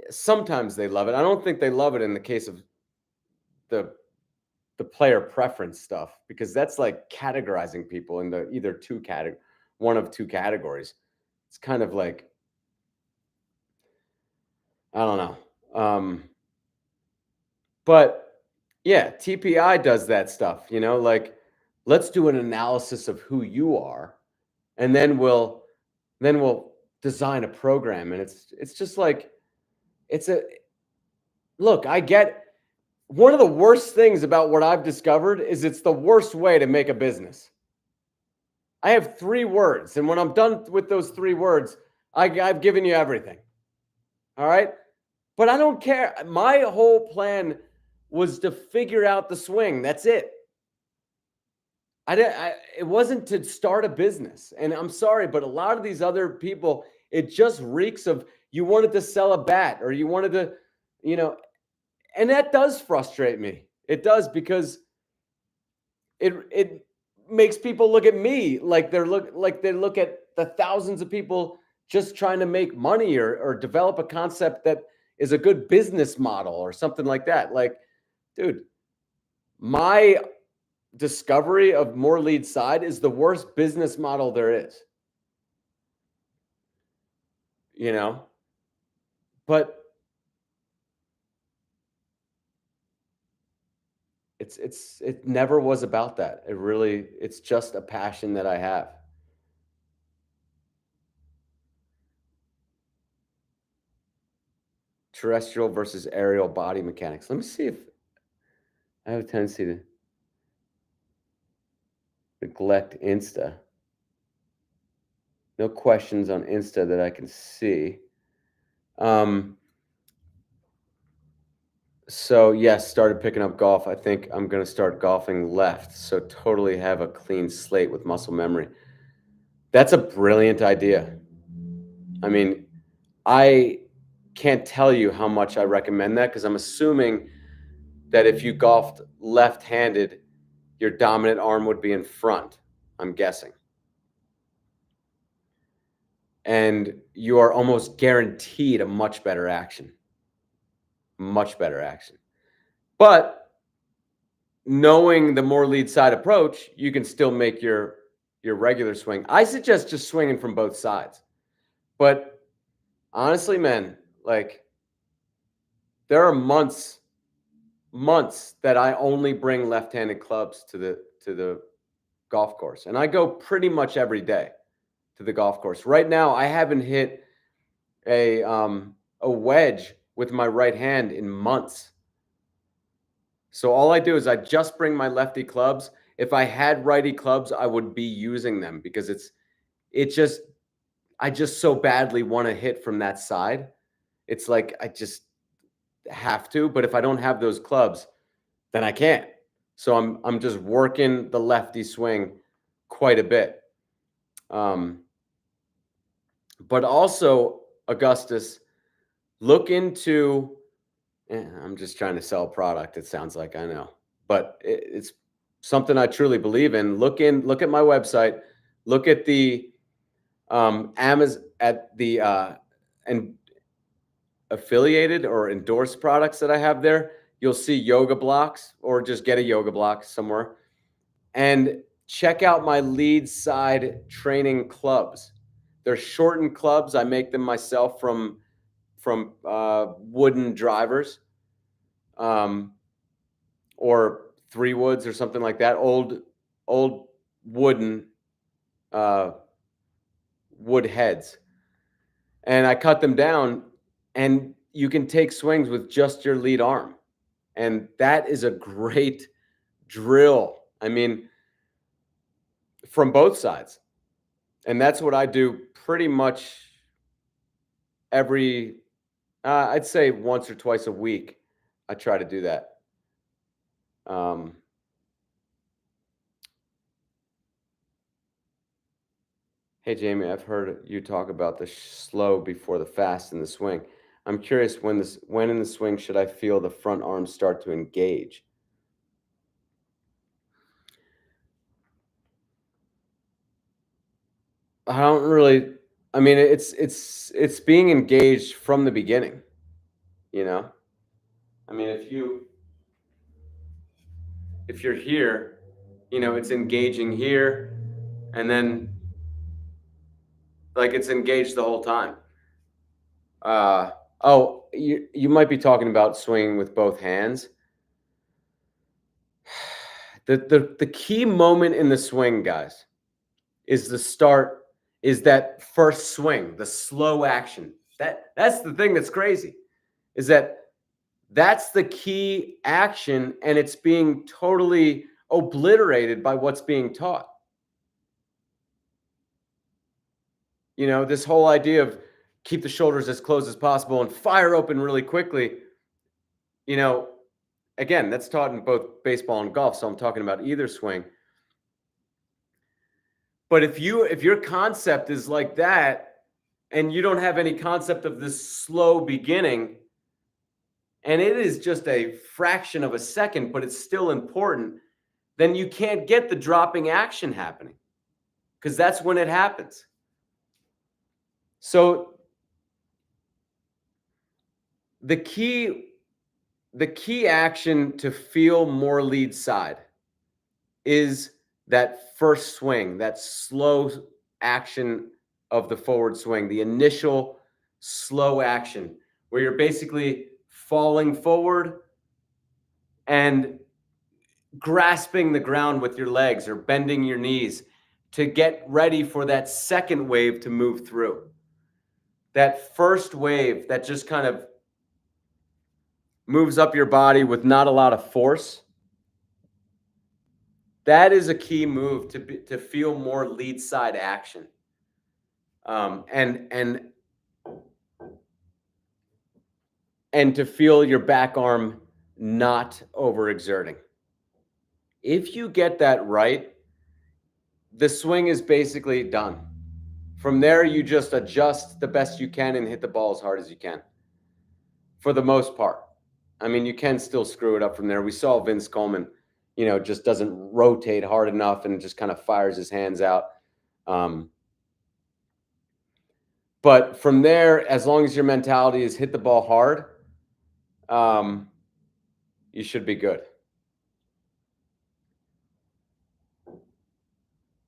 sometimes they love it. I don't think they love it in the case of the the player preference stuff because that's like categorizing people in the either one of two categories. It's kind of like I don't know. But yeah, TPI does that stuff, like let's do an analysis of who you are and then we'll design a program and it's just like it's a look, I get one of the worst things about what I've discovered is it's the worst way to make a business. I have 3 words, and when I'm done with those 3 words, I've given you everything. All right? But I don't care. My whole plan was to figure out the swing. That's it. It wasn't to start a business. And I'm sorry, but a lot of these other people, it just reeks of you wanted to sell a bat or you wanted to, you know, and that does frustrate me. It does because it makes people look at me like they look at the thousands of people just trying to make money or develop a concept that is a good business model or something like that. Like, dude, my discovery of more lead side is the worst business model there is. You know, but it never was about that. It's just a passion that I have. Terrestrial versus aerial body mechanics. Let me see if I have a tendency to neglect Insta. No questions on Insta that I can see. So yes, started picking up golf. I think I'm gonna start golfing left. So totally have a clean slate with muscle memory. That's a brilliant idea. I mean, I can't tell you how much I recommend that because I'm assuming that if you golfed left-handed, your dominant arm would be in front, I'm guessing. And you are almost guaranteed a much better action. Much better action. But knowing the more lead side approach, you can still make your regular swing. I suggest just swinging from both sides. But honestly, man, like there are months that I only bring left-handed clubs to the golf course. And I go pretty much every day to the golf course. Right now, I haven't hit a wedge with my right hand in months. So all I do is I just bring my lefty clubs. If I had righty clubs, I would be using them because I just so badly want to hit from that side. It's like I just have to, but if I don't have those clubs, then I can't. So I'm just working the lefty swing quite a bit. But also, Augustus, look into I'm just trying to sell product, it sounds like, I know. But it's something I truly believe in. Look at my website, look at the Amazon at the and affiliated or endorsed products that I have there. You'll see yoga blocks or just get a yoga block somewhere and check out my lead side training clubs. They're shortened clubs. I make them myself from wooden drivers, or 3 woods or something like that. Old wooden wood heads, and I cut them down, and you can take swings with just your lead arm, and that is a great drill. I mean, from both sides. And that's what I do pretty much every, I'd say once or twice a week. I try to do that. Hey, Jamie, I've heard you talk about the slow before the fast in the swing. I'm curious when in the swing should I feel the front arm start to engage? I don't really. I mean, it's being engaged from the beginning. You know. I mean, if you if you're here, it's engaging here, and then like it's engaged the whole time. Oh, you might be talking about swinging with both hands. The key moment in the swing, guys, is the start, is that first swing, the slow action. That's the thing that's crazy, is that that's the key action, and it's being totally obliterated by what's being taught. This whole idea of keep the shoulders as close as possible and fire open really quickly. Again, that's taught in both baseball and golf, so I'm talking about either swing. But if your concept is like that, and you don't have any concept of this slow beginning, and it is just a fraction of a second, but it's still important, then you can't get the dropping action happening, because that's when it happens. So the key action to feel more lead side is that first swing, that slow action of the forward swing, the initial slow action, where you're basically falling forward and grasping the ground with your legs or bending your knees to get ready for that second wave to move through. That first wave that just kind of moves up your body with not a lot of force, that is a key move to feel more lead side action. And to feel your back arm not overexerting. If you get that right, the swing is basically done. From there, you just adjust the best you can and hit the ball as hard as you can, for the most part. I mean, you can still screw it up from there. We saw Vince Coleman, just doesn't rotate hard enough and just kind of fires his hands out. But from there, as long as your mentality is hit the ball hard, you should be good.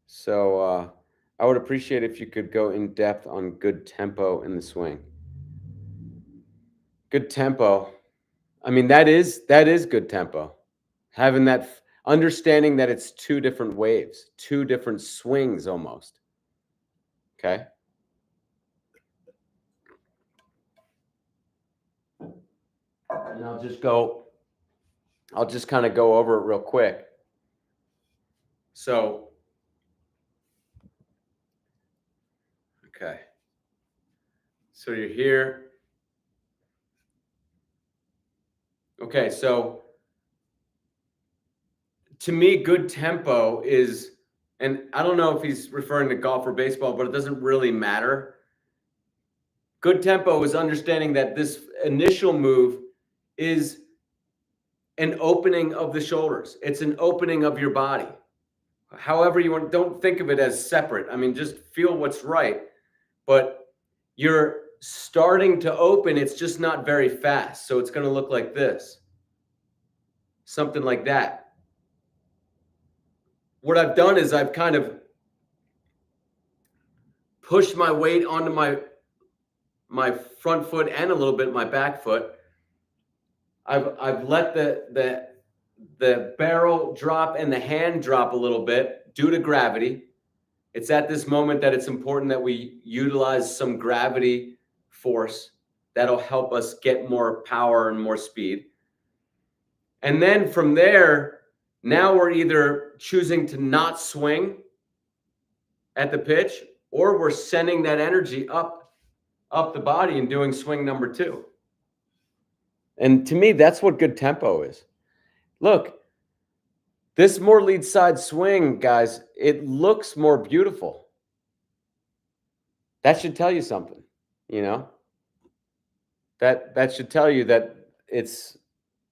So I would appreciate if you could go in depth on good tempo in the swing. Good tempo. I mean, that is good tempo. Having that understanding that it's two different waves, two different swings almost. Okay. And I'll just kind of go over it real quick. So, okay. So you're here. Okay, so to me, good tempo is, and I don't know if he's referring to golf or baseball, but it doesn't really matter. Good tempo is understanding that this initial move is an opening of the shoulders. It's an opening of your body. However you want, don't think of it as separate. I mean, just feel what's right. But you're starting to open, it's just not very fast. So it's going to look like this. Something like that. What I've done is I've kind of pushed my weight onto my front foot and a little bit my back foot. I've let the barrel drop and the hand drop a little bit due to gravity. It's at this moment that it's important that we utilize some gravity force that'll help us get more power and more speed. And then from there, now we're either choosing to not swing at the pitch, or we're sending that energy up the body and doing swing number 2. And to me, that's what good tempo is. Look, this more lead side swing, guys, it looks more beautiful. That should tell you something, That should tell you that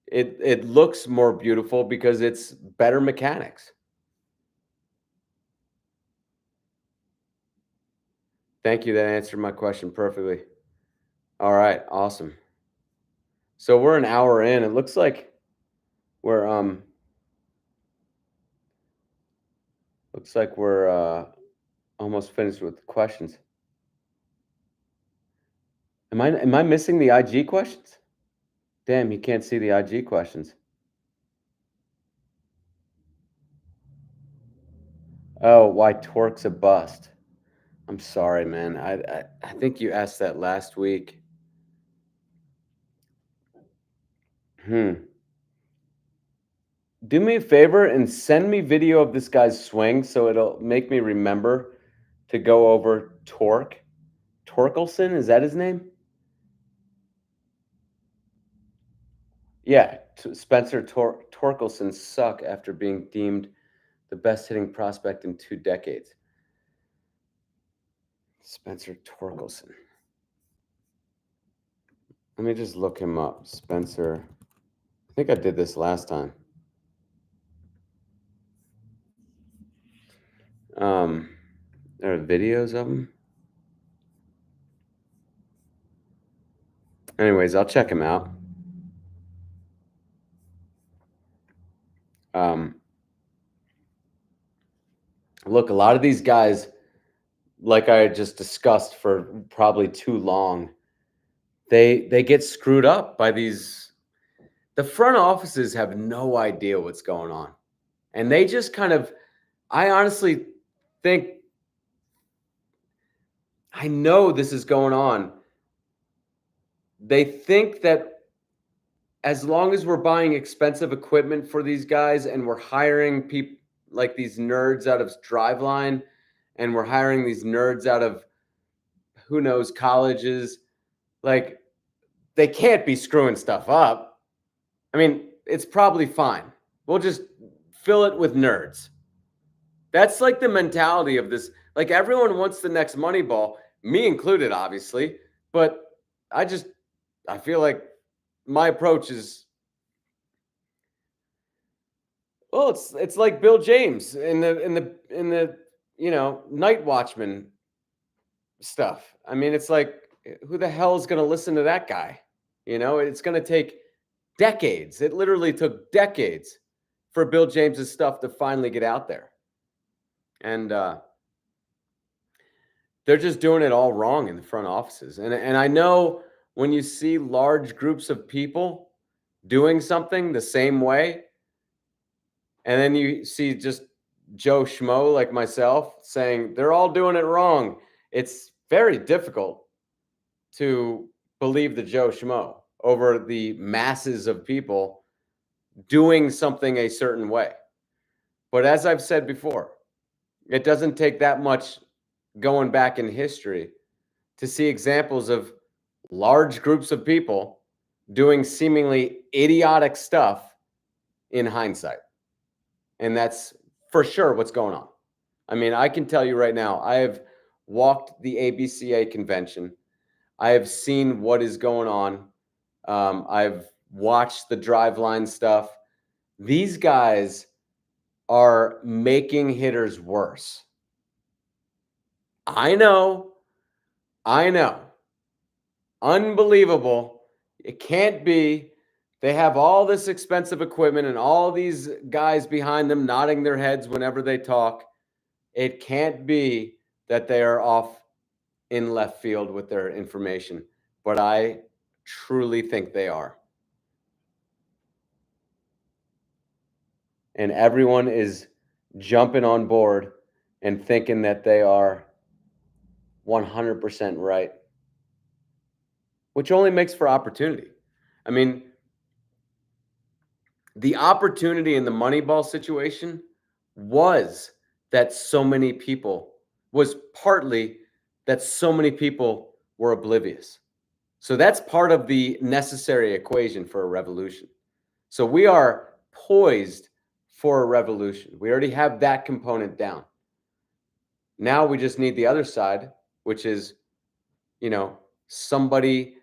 it looks more beautiful because it's better mechanics. Thank you. That answered my question perfectly. All right, awesome. So we're an hour in. It looks like we're Looks like we're almost finished with questions. Am I missing the IG questions? Damn, you can't see the IG questions. Oh, why Torque's a bust? I'm sorry, man. I think you asked that last week. Hmm. Do me a favor and send me video of this guy's swing so it'll make me remember to go over Torque. Torkelson, is that his name? Yeah, Spencer Torkelson suck after being deemed the best hitting prospect in 2 decades. Spencer Torkelson. Let me just look him up. Spencer. I think I did this last time. There are videos of him. Anyways, I'll check him out. Look, a lot of these guys, like I just discussed for probably too long, they get screwed up by these. The front offices have no idea what's going on, and they just kind of. I honestly think I know this is going on. They think that as long as we're buying expensive equipment for these guys and we're hiring people like these nerds out of Driveline and we're hiring these nerds out of who knows colleges, like they can't be screwing stuff up. I mean, it's probably fine. We'll just fill it with nerds. That's like the mentality of this. Like everyone wants the next Moneyball, me included, obviously. But I feel like my approach is, well, it's like Bill James in the Night Watchman stuff. I mean, it's like who the hell is going to listen to that guy? It's going to take decades. It literally took decades for Bill James's stuff to finally get out there. And they're just doing it all wrong in the front offices. And I know when you see large groups of people doing something the same way, and then you see just Joe Schmo like myself saying they're all doing it wrong, it's very difficult to believe the Joe Schmo over the masses of people doing something a certain way. But as I've said before, it doesn't take that much going back in history to see examples of large groups of people doing seemingly idiotic stuff in hindsight. And that's for sure what's going on. I mean, I can tell you right now, I have walked the ABCA convention. I have seen what is going on. I've watched the Driveline stuff. These guys are making hitters worse. I know. Unbelievable. It can't be. They have all this expensive equipment and all these guys behind them nodding their heads whenever they talk. It can't be that they are off in left field with their information, but I truly think they are. And everyone is jumping on board and thinking that they are 100% right, which only makes for opportunity. I mean, the opportunity in the Moneyball situation was partly that so many people were oblivious. So that's part of the necessary equation for a revolution. So we are poised for a revolution. We already have that component down. Now we just need the other side, which is, somebody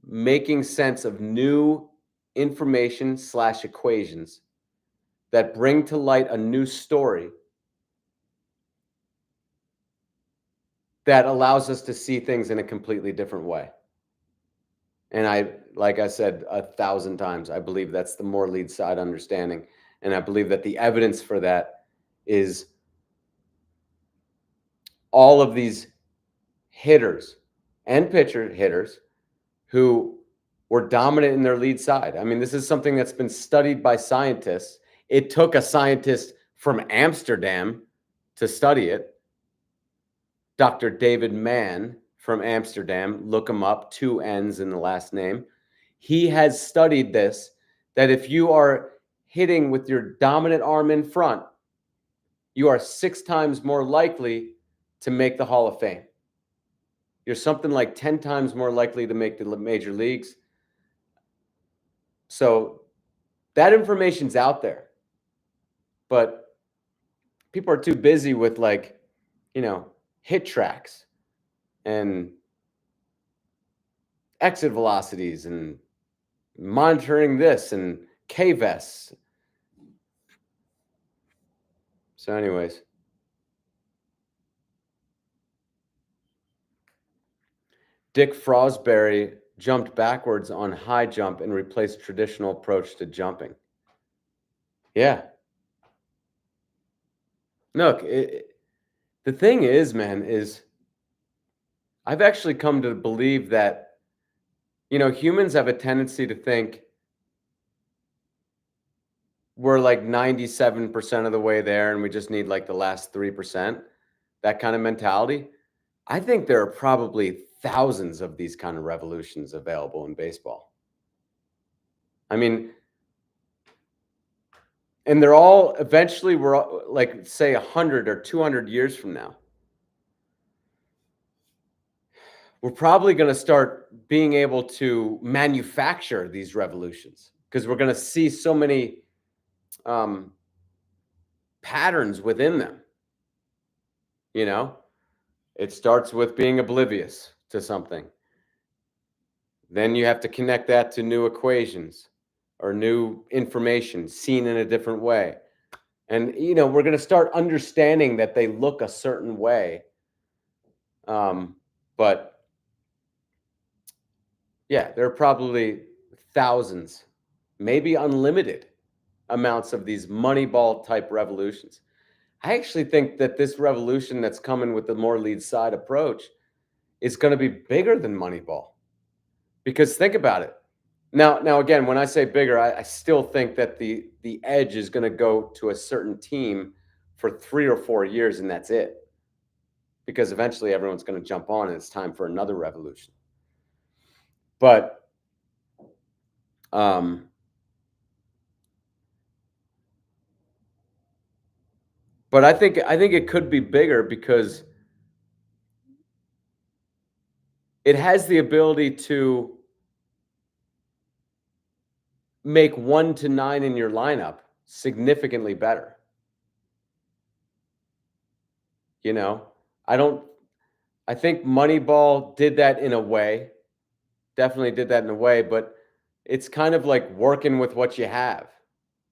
making sense of new information / equations that bring to light a new story that allows us to see things in a completely different way. And like I said 1,000 times, I believe that's the more lead side understanding. And I believe that the evidence for that is all of these hitters and pitcher hitters who were dominant in their lead side. I mean, this is something that's been studied by scientists. It took a scientist from Amsterdam to study it. Dr. David Mann from Amsterdam, look him up, 2 N's in the last name. He has studied this, that if you are hitting with your dominant arm in front, you are 6 times more likely to make the Hall of Fame. You're something like 10 times more likely to make the major leagues. So that information's out there, but people are too busy with, like, hit tracks and exit velocities and monitoring this and KVS. So anyways, Dick Frosberry jumped backwards on high jump and replaced traditional approach to jumping. Yeah. Look, the thing is, man, is I've actually come to believe that, humans have a tendency to think we're like 97% of the way there and we just need like the last 3%, that kind of mentality. I think there are probably thousands of these kind of revolutions available in baseball. I mean, and they're all eventually, we're like, say 100 or 200 years from now, we're probably going to start being able to manufacture these revolutions because we're going to see so many patterns within them. It starts with being oblivious to something. Then you have to connect that to new equations or new information seen in a different way. And, we're going to start understanding that they look a certain way. But yeah, there are probably thousands, maybe unlimited amounts of these Moneyball type revolutions. I actually think that this revolution that's coming with the more lead side approach is going to be bigger than Moneyball. Because think about it. Now again, when I say bigger, I still think that the edge is going to go to a certain team for 3 or 4 years, and that's it. Because eventually everyone's going to jump on, and it's time for another revolution. But I think it could be bigger because it has the ability to make 1 to 9 in your lineup significantly better. I think Moneyball did that in a way. Definitely did that in a way, but it's kind of like working with what you have,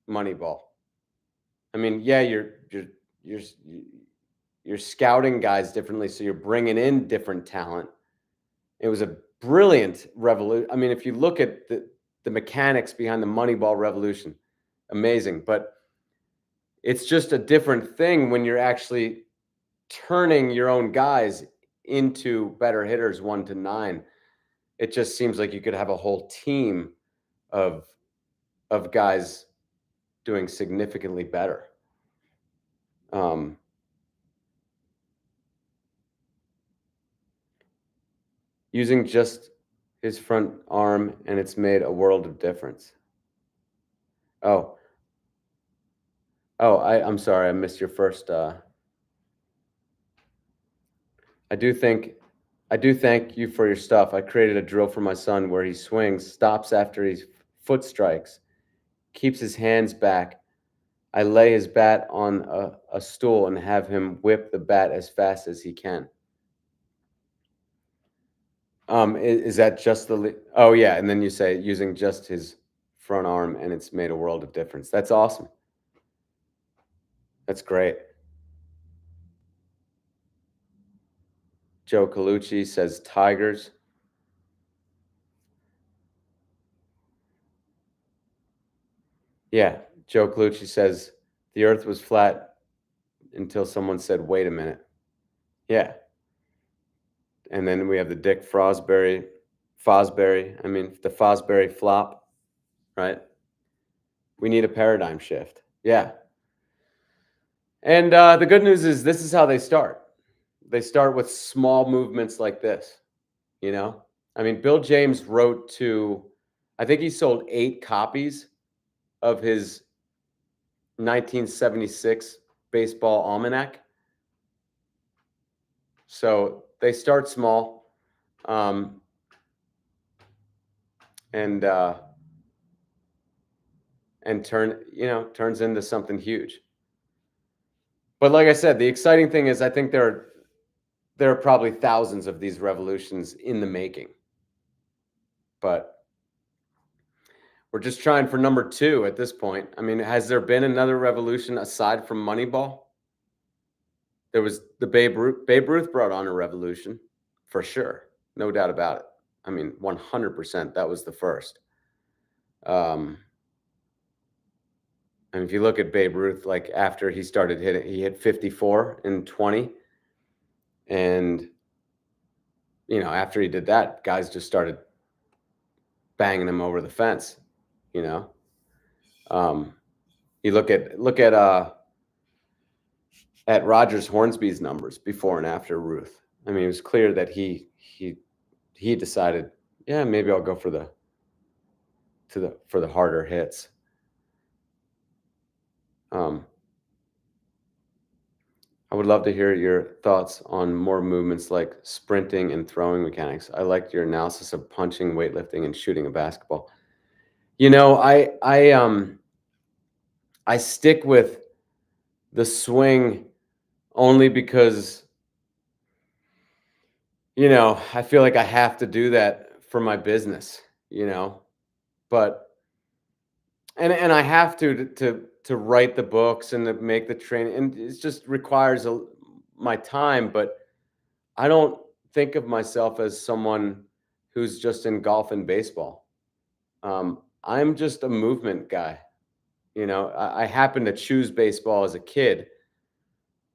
Moneyball. I mean, yeah, you're scouting guys differently, so you're bringing in different talent. It was a brilliant revolution. I mean, if you look at the mechanics behind the Moneyball revolution, amazing. But it's just a different thing when you're actually turning your own guys into better hitters 1 to 9. It just seems like you could have a whole team of guys doing significantly better. Using just his front arm, and it's made a world of difference. I'm sorry, I missed your first. I do thank you for your stuff. I created a drill for my son where he swings, stops after his foot strikes, keeps his hands back. I lay his bat on a stool and have him whip the bat as fast as he can. Is that just oh yeah, and then you say using just his front arm, and it's made a world of difference. That's awesome. That's great. Joe Colucci says Tigers. Yeah, Joe Colucci says the earth was flat until someone said, wait a minute. Yeah. And then we have the Dick Fosbury, I mean, the Fosbury flop, right? We need a paradigm shift. Yeah. And the good news is this is how they start. They start with small movements like this, you know? I mean, Bill James wrote to, I think he sold 8 copies of his 1976 baseball almanac. So they start small, um, and turns into something huge. But like I said, the exciting thing is I think there are probably thousands of these revolutions in the making. But we're just trying for number 2 at this point. I mean, has there been another revolution aside from Moneyball? There was the Babe Ruth. Babe Ruth brought on a revolution, for sure, no doubt about it. I mean, 100%. That was the first. And if you look at Babe Ruth, like after he started hitting, he hit 54 in 20, and after he did that, guys just started banging him over the fence. You know, you look at Rogers Hornsby's numbers before and after Ruth. I mean, it was clear that he decided, yeah, maybe I'll go for the harder hits. I would love to hear your thoughts on more movements like sprinting and throwing mechanics. I liked your analysis of punching, weightlifting, and shooting a basketball. I stick with the swing only because I feel like I have to do that for my business, but and I have to write the books and to make the training, and it just requires my time. But I don't think of myself as someone who's just in golf and baseball. I'm just a movement guy. I happen to choose baseball as a kid,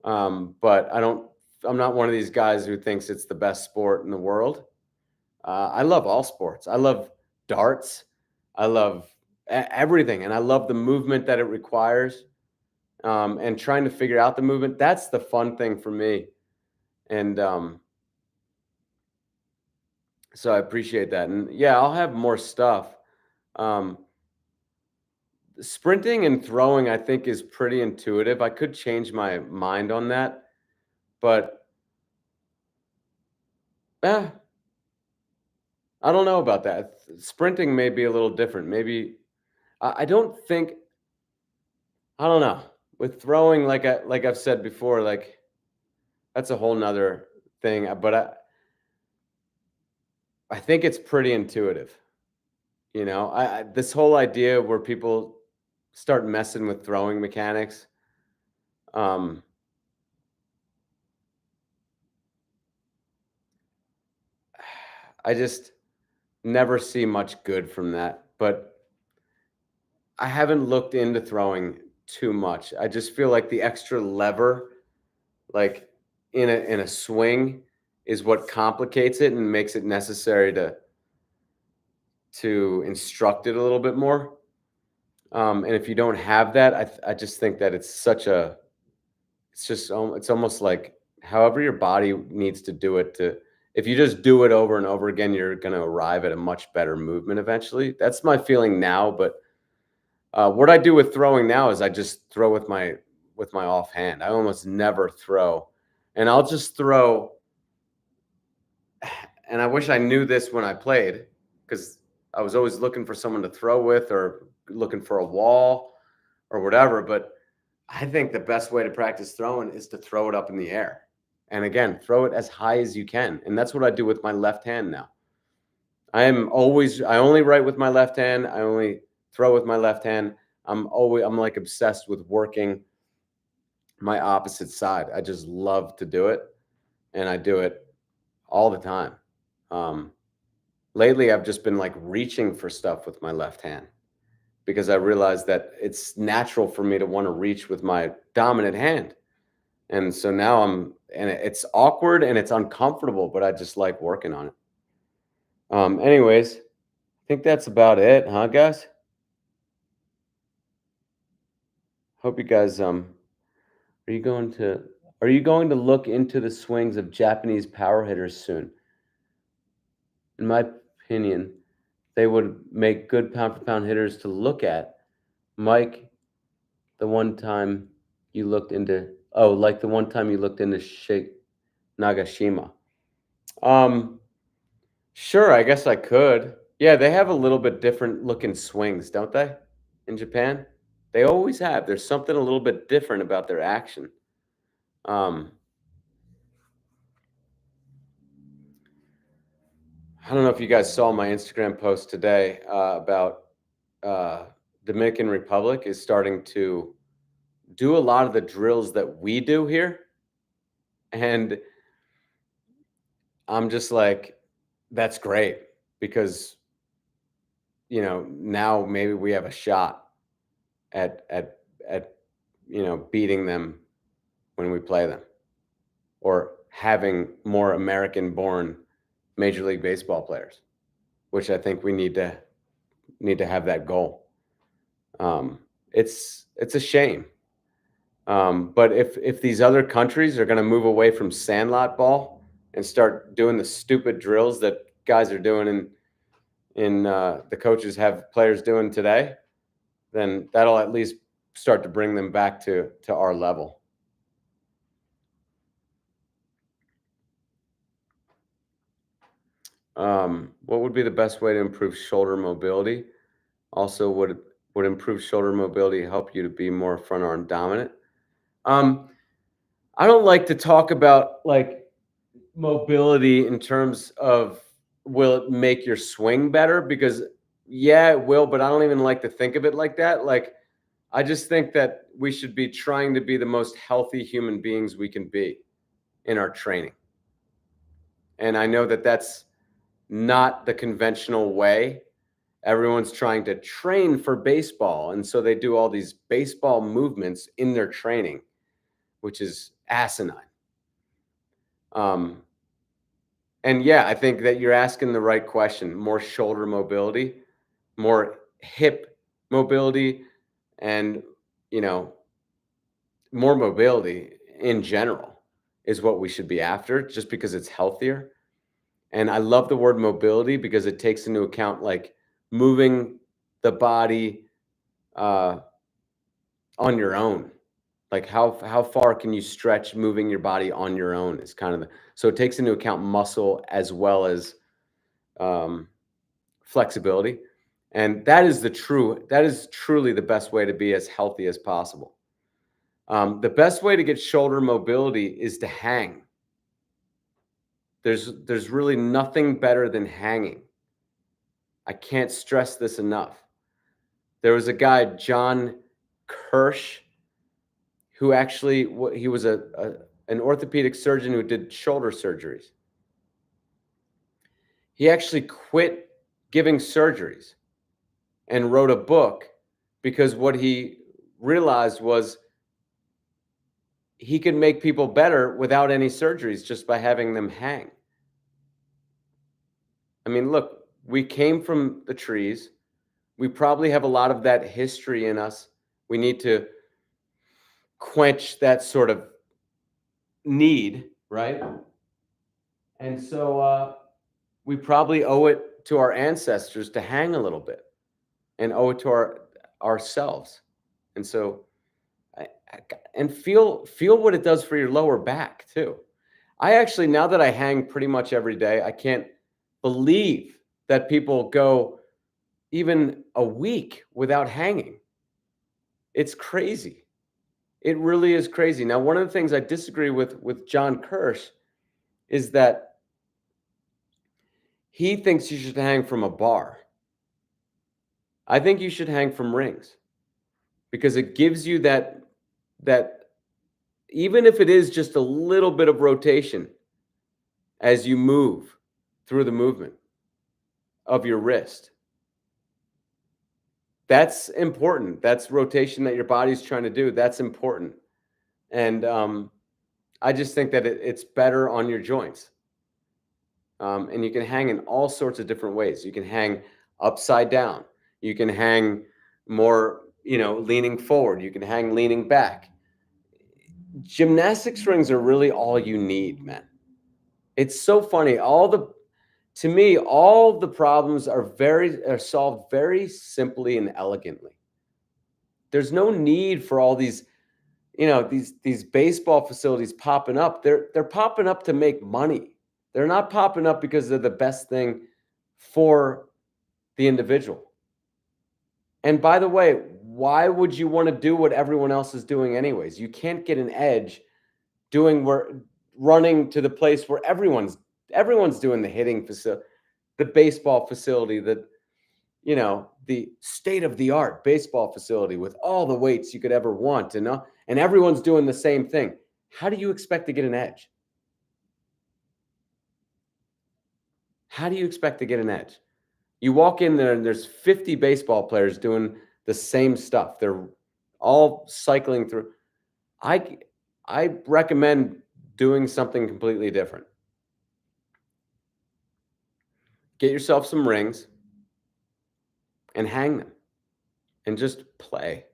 but I'm not one of these guys who thinks it's the best sport in the world. I love all sports. I love darts. I love everything, and I love the movement that it requires, and trying to figure out the movement. That's the fun thing for me, and so I appreciate that. And yeah, I'll have more stuff. Um, Sprinting and throwing, I think, is pretty intuitive. I could change my mind on that, but eh, I don't know about that. Sprinting may be a little different. Maybe I don't think. I don't know. With throwing, like I've said before, like that's a whole nother thing. But I think it's pretty intuitive. This whole idea where people start messing with throwing mechanics. Um, I just never see much good from that. But I haven't looked into throwing too much. I just feel like the extra lever, like in a swing, is what complicates it and makes it necessary to instruct it a little bit more. And if you don't have that, I just think that it's almost like however your body needs to do it to. If you just do it over and over again, you're going to arrive at a much better movement eventually. That's my feeling now. But what I do with throwing now is I just throw with my offhand. I almost never throw, and I'll just throw. And I wish I knew this when I played, because I was always looking for someone to throw with or looking for a wall or whatever. But I think the best way to practice throwing is to throw it up in the air. And again, throw it as high as you can. And that's what I do with my left hand now. I only write with my left hand. I only throw with my left hand. I'm like obsessed with working my opposite side. I just love to do it, and I do it all the time. Lately, I've just been like reaching for stuff with my left hand because I realized that it's natural for me to want to reach with my dominant hand. And so now it's awkward and it's uncomfortable, but I just like working on it. Anyways, I think that's about it, huh, guys? Hope you guys are you going to look into the swings of Japanese power hitters soon? In my opinion, they would make good pound for pound hitters to look at. Mike, the one time you looked into like the one time you looked into Nagashima. Um, sure, I guess I could. Yeah, they have a little bit different looking swings, don't they? In Japan? They always have. There's something a little bit different about their action. Um, I don't know if you guys saw my Instagram post today about uh, Dominican Republic is starting to do a lot of the drills that we do here, and I'm just like, that's great because now maybe we have a shot at beating them when we play them, or having more American-born Major League Baseball players, which I think we need to have that goal. It's a shame, but if these other countries are going to move away from sandlot ball and start doing the stupid drills that guys are doing in the coaches have players doing today, then that'll at least start to bring them back to our level. What would be the best way to improve shoulder mobility? Also, would improved shoulder mobility help you to be more front arm dominant? Um, I don't like to talk about like mobility in terms of will it make your swing better, because yeah, it will, but I don't even like to think of it like that. Like, I just think that we should be trying to be the most healthy human beings we can be in our training. And I know that that's not the conventional way. Everyone's trying to train for baseball, and so they do all these baseball movements in their training, which is asinine. And yeah, I think that you're asking the right question. More shoulder mobility, more hip mobility, and you know, more mobility in general is what we should be after, just because it's healthier. And I love the word mobility because it takes into account like moving the body uh, on your own. Like how far can you stretch moving your body on your own is kind of so it takes into account muscle as well as um, flexibility. And that is truly the best way to be as healthy as possible. The best way to get shoulder mobility is to hang. There's really nothing better than hanging. I can't stress this enough. There was a guy, John Kirsch, who actually he was an orthopedic surgeon who did shoulder surgeries. He actually quit giving surgeries and wrote a book because what he realized was he could make people better without any surgeries just by having them hang. I mean, look, we came from the trees. We probably have a lot of that history in us. We need to quench that sort of need, right? And so we probably owe it to our ancestors to hang a little bit, and owe it to ourselves. And so and feel what it does for your lower back too. I actually, now that I hang pretty much every day, I can't believe that people go even a week without hanging. It's crazy. It really is crazy. Now, one of the things I disagree with John Kirsch is that he thinks you should hang from a bar. I think you should hang from rings because it gives you that even if it is just a little bit of rotation as you move through the movement of your wrist. That's important. That's rotation that your body's trying to do. That's important. And I just think that it's better on your joints. And you can hang in all sorts of different ways. You can hang upside down. You can hang more, leaning forward. You can hang leaning back. Gymnastics rings are really all you need, man. It's so funny. To me, all the problems are solved very simply and elegantly. There's no need for all these, these baseball facilities popping up. They're popping up to make money. They're not popping up because they're the best thing for the individual. And by the way, why would you want to do what everyone else is doing anyways? You can't get an edge running to the place where everyone's doing the hitting facility, the baseball facility, the state of the art baseball facility with all the weights you could ever want, and everyone's doing the same thing. How do you expect to get an edge? How do you expect to get an edge? You walk in there and there's 50 baseball players doing the same stuff. They're all cycling through. I recommend doing something completely different. Get yourself some rings and hang them and just play.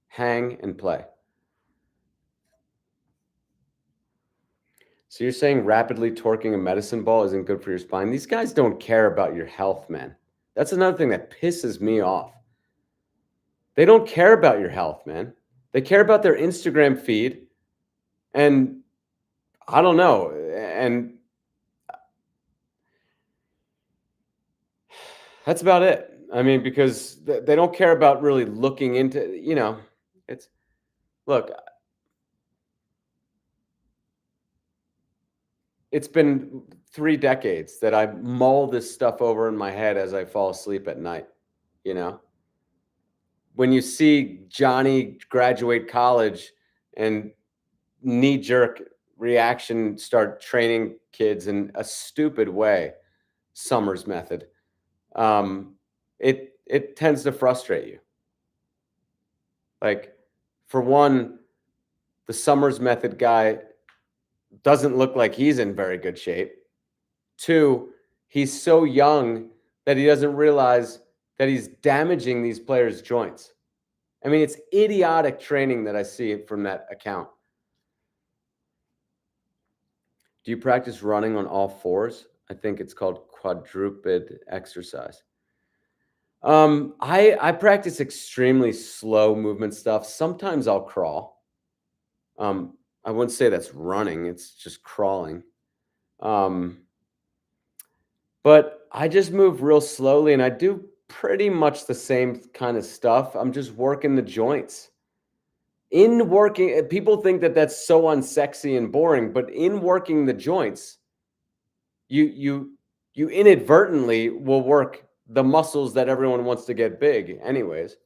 Hang and play. So you're saying rapidly torquing a medicine ball isn't good for your spine? These guys don't care about your health, man. That's another thing that pisses me off. They don't care about your health, man. They care about their Instagram feed, and I don't know. And that's about it. I mean, because they don't care about really looking into, it's, look, it's been 3 decades that I mull this stuff over in my head as I fall asleep at night, you know? When you see Johnny graduate college and knee-jerk reaction start training kids in a stupid way, Summers method, it tends to frustrate you. Like, for one, the Summers method guy doesn't look like he's in very good shape. 2, he's so young that he doesn't realize that he's damaging these players' joints. I mean, it's idiotic training that I see from that account. Do you practice running on all fours? I think it's called quadruped exercise. I practice extremely slow movement stuff. Sometimes I'll crawl. I wouldn't say that's running, it's just crawling. But I just move real slowly and I do pretty much the same kind of stuff. I'm just working the joints. People think that that's so unsexy and boring, but in working the joints, you inadvertently will work the muscles that everyone wants to get big anyways.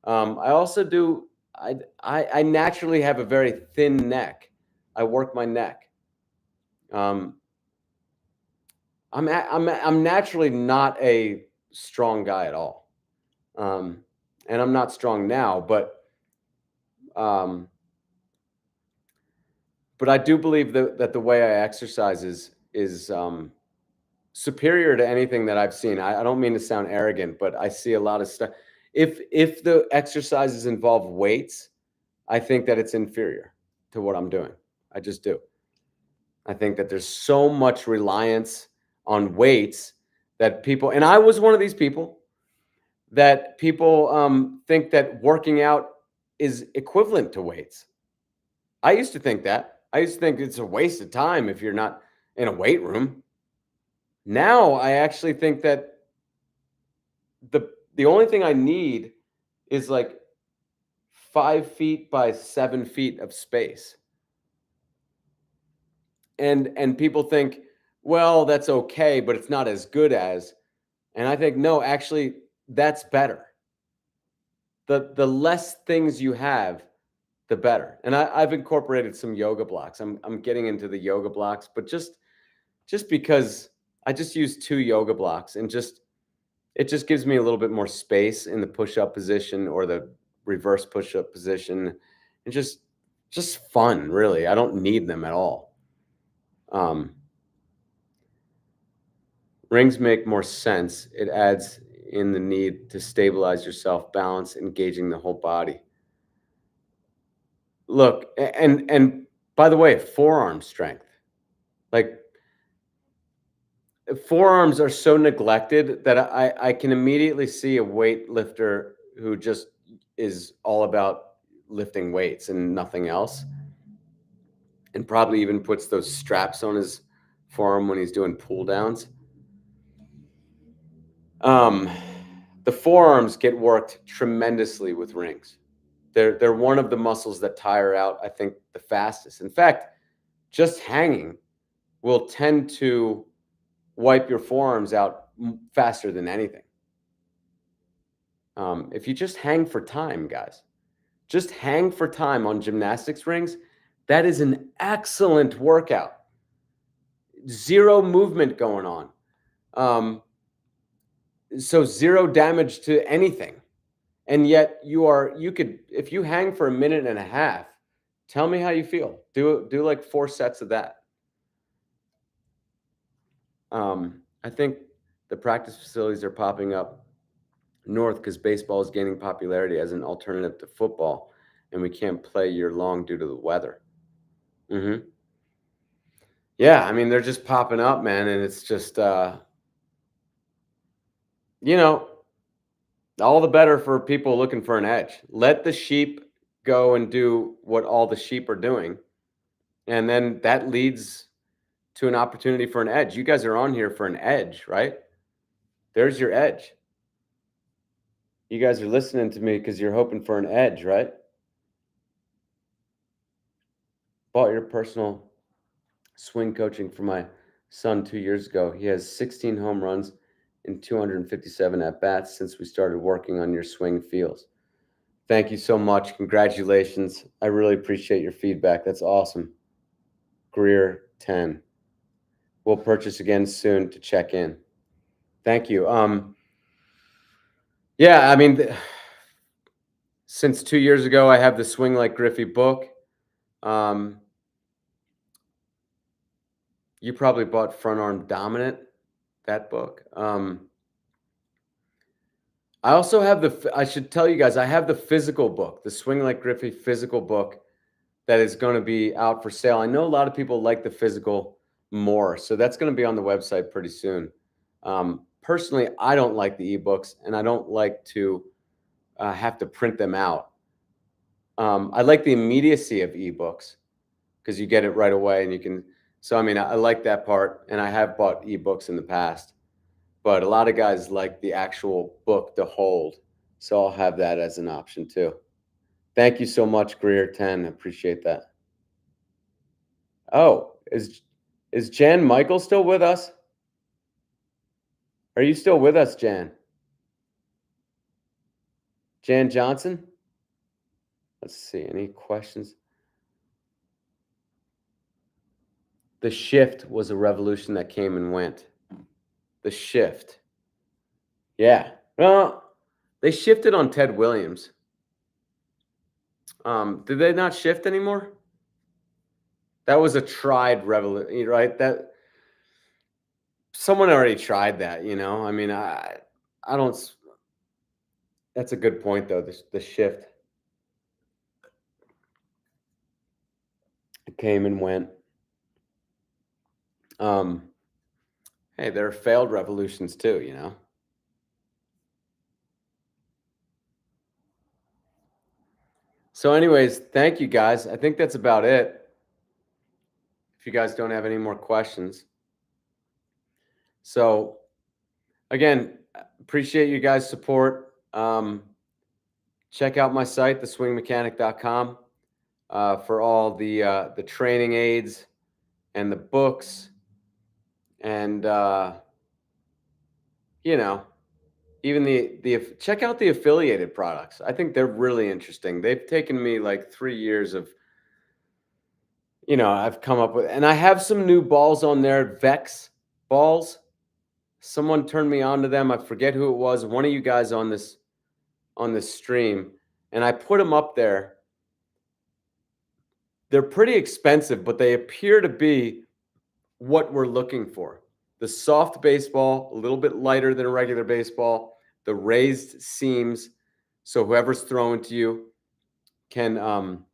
I also do, I naturally have a very thin neck. I work my neck. I'm naturally not a strong guy at all. And I'm not strong now, but I do believe that the way I exercise is superior to anything that I've seen. I don't mean to sound arrogant, but I see a lot of stuff. If the exercises involve weights, I think that it's inferior to what I'm doing. I just do. I think that there's so much reliance on weights that people, and I was one of these people, that people think that working out is equivalent to weights. I used to think that. I used to think it's a waste of time if you're not in a weight room. Now I actually think that the only thing I need is like 5 feet by 7 feet of space. And people think, well, that's okay, but it's not as good as. And I think, no, actually, that's better. The less things you have, the better. And I've incorporated some yoga blocks. I'm getting into the yoga blocks, but just because I just use 2 yoga blocks and it just gives me a little bit more space in the push-up position or the reverse push-up position, and just Just fun, really. I don't need them at all. Um, Rings make more sense. It adds in the need to stabilize yourself, balance, engaging the whole body. Look, and by the way, forearm strength. Like forearms are so neglected that I can immediately see a weightlifter who just is all about lifting weights and nothing else, and probably even puts those straps on his forearm when he's doing pull downs. Um, the forearms get worked tremendously with rings. They're one of the muscles that tire out, I think, the fastest. In fact, just hanging will tend to wipe your forearms out faster than anything. If you just hang for time, guys, just hang for time on gymnastics rings, that is an excellent workout. Zero movement going on. So zero damage to anything. And yet you could, if you hang for a minute and a half, tell me how you feel. Do like 4 sets of that. I think the practice facilities are popping up north because baseball is gaining popularity as an alternative to football, and we can't play year long due to the weather. Hmm. Yeah, I mean they're just popping up, man, and it's just you know all the better for people looking for an edge. Let the sheep go and do what all the sheep are doing, and then that leads to an opportunity for an edge. You guys are on here for an edge, right? There's your edge. You guys are listening to me because you're hoping for an edge, right? Bought your personal swing coaching for my son 2 years ago. He has 16 home runs and 257 at bats since we started working on your swing feels. Thank you so much. Congratulations. I really appreciate your feedback. That's awesome. Greer 10. We'll purchase again soon to check in. Thank you. Yeah, I mean, since 2 years ago, I have the Swing Like Griffey book. Um, you probably bought Front Arm Dominant, that book. I also have I should tell you guys, I have the physical book, the Swing Like Griffey physical book that is going to be out for sale. I know a lot of people like the physical more, so that's going to be on the website pretty soon. Personally, I don't like the ebooks, and I don't like to have to print them out. I like the immediacy of ebooks because you get it right away and you can. So, I mean, I like that part, and I have bought ebooks in the past, but a lot of guys like the actual book to hold. So I'll have that as an option too. Thank you so much, Greer 10. Appreciate that. Oh, is Jan Michael still with us? Are you still with us, Jan? Jan Johnson? Let's see. Any questions? The shift was a revolution that came and went. The shift. Yeah. Well, they shifted on Ted Williams. Did they not shift anymore? That was a tried revolution, right? That someone already tried that, you know. I mean, I don't. That's a good point, though. The shift, it came and went. Um, hey, there are failed revolutions too, you know. So, anyways, thank you guys. I think that's about it. If you guys don't have any more questions, so again, appreciate you guys' support. Check out my site, theswingmechanic.com, for all the training aids and the books, and you know, even the check out the affiliated products. I think they're really interesting. They've taken me like 3 years of, I've come up with, and I have some new balls on there, Vex balls. Someone turned me on to them. I forget who it was. One of you guys on this stream, and I put them up there. they're pretty expensive, but they appear to be what we're looking for. The soft baseball, a little bit lighter than a regular baseball, the raised seams, so whoever's throwing to you can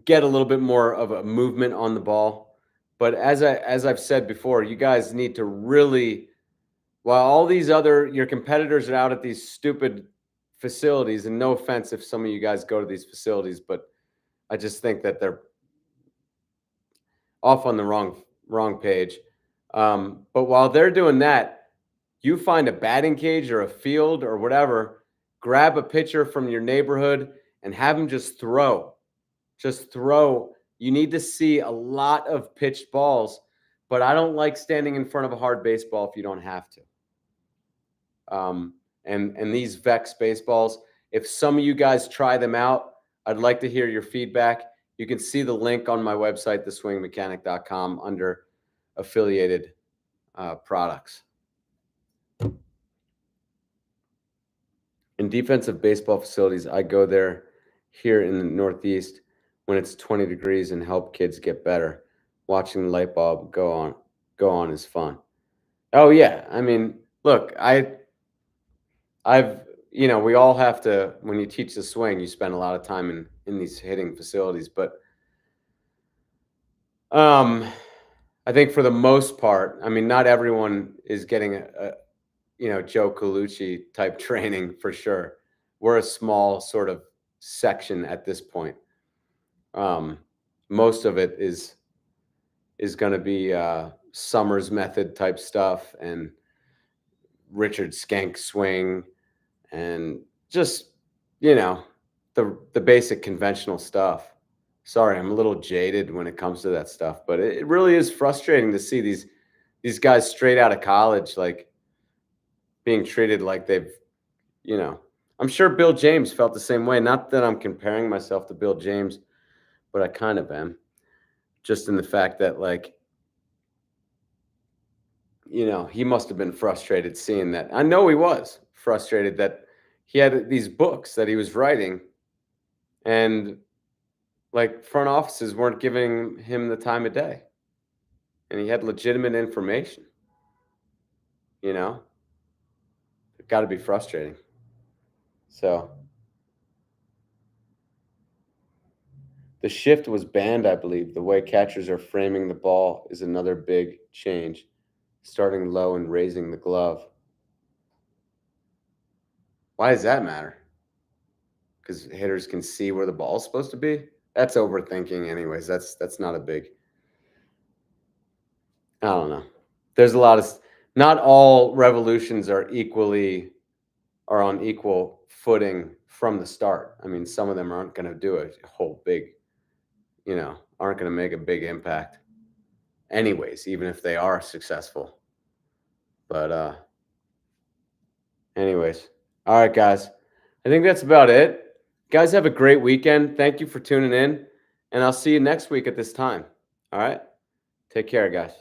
get a little bit more of a movement on the ball. But as I've said before, you guys need to really, while all these other your competitors are out at these stupid facilities, and no offense if some of you guys go to these facilities, but I just think that they're off on the wrong page. But while they're doing that, you find a batting cage or a field or whatever, grab a pitcher from your neighborhood and have them just throw. Just throw. You need to see a lot of pitched balls, but I don't like standing in front of a hard baseball if you don't have to. And these Vex baseballs, if some of you guys try them out, I'd like to hear your feedback. You can see the link on my website, theswingmechanic.com, under affiliated products. In defensive baseball facilities, I go there here in the Northeast when it's 20 degrees and help kids get better. Watching the light bulb go on is fun. Oh yeah, I mean, look, I've we all have to, when you teach the swing, you spend a lot of time in these hitting facilities, but I think for the most part, I mean, not everyone is getting a Joe Colucci type training for sure. We're a small sort of section at this point. Most of it is going to be Summers method type stuff and Richard Skank swing and just the basic conventional stuff. Sorry, I'm a little jaded when it comes to that stuff, but it really is frustrating to see these guys straight out of college like being treated like they've, I'm sure Bill James felt the same way. Not that I'm comparing myself to Bill James, but I kind of am, just in the fact that, like, he must have been frustrated seeing that. I know he was frustrated that he had these books that he was writing and like front offices weren't giving him the time of day. And he had legitimate information, you know? It got to be frustrating. So the shift was banned, I believe. The way catchers are framing the ball is another big change, starting low and raising the glove. Why does that matter? Because hitters can see where the ball's supposed to be? That's overthinking anyways. That's not a big, I don't know. There's a lot of, not all revolutions are on equal footing from the start. I mean, some of them aren't going to do a whole big, aren't going to make a big impact anyways, even if they are successful. But anyways, all right, guys. I think that's about it. Guys, have a great weekend. Thank you for tuning in, and I'll see you next week at this time. All right? Take care, guys.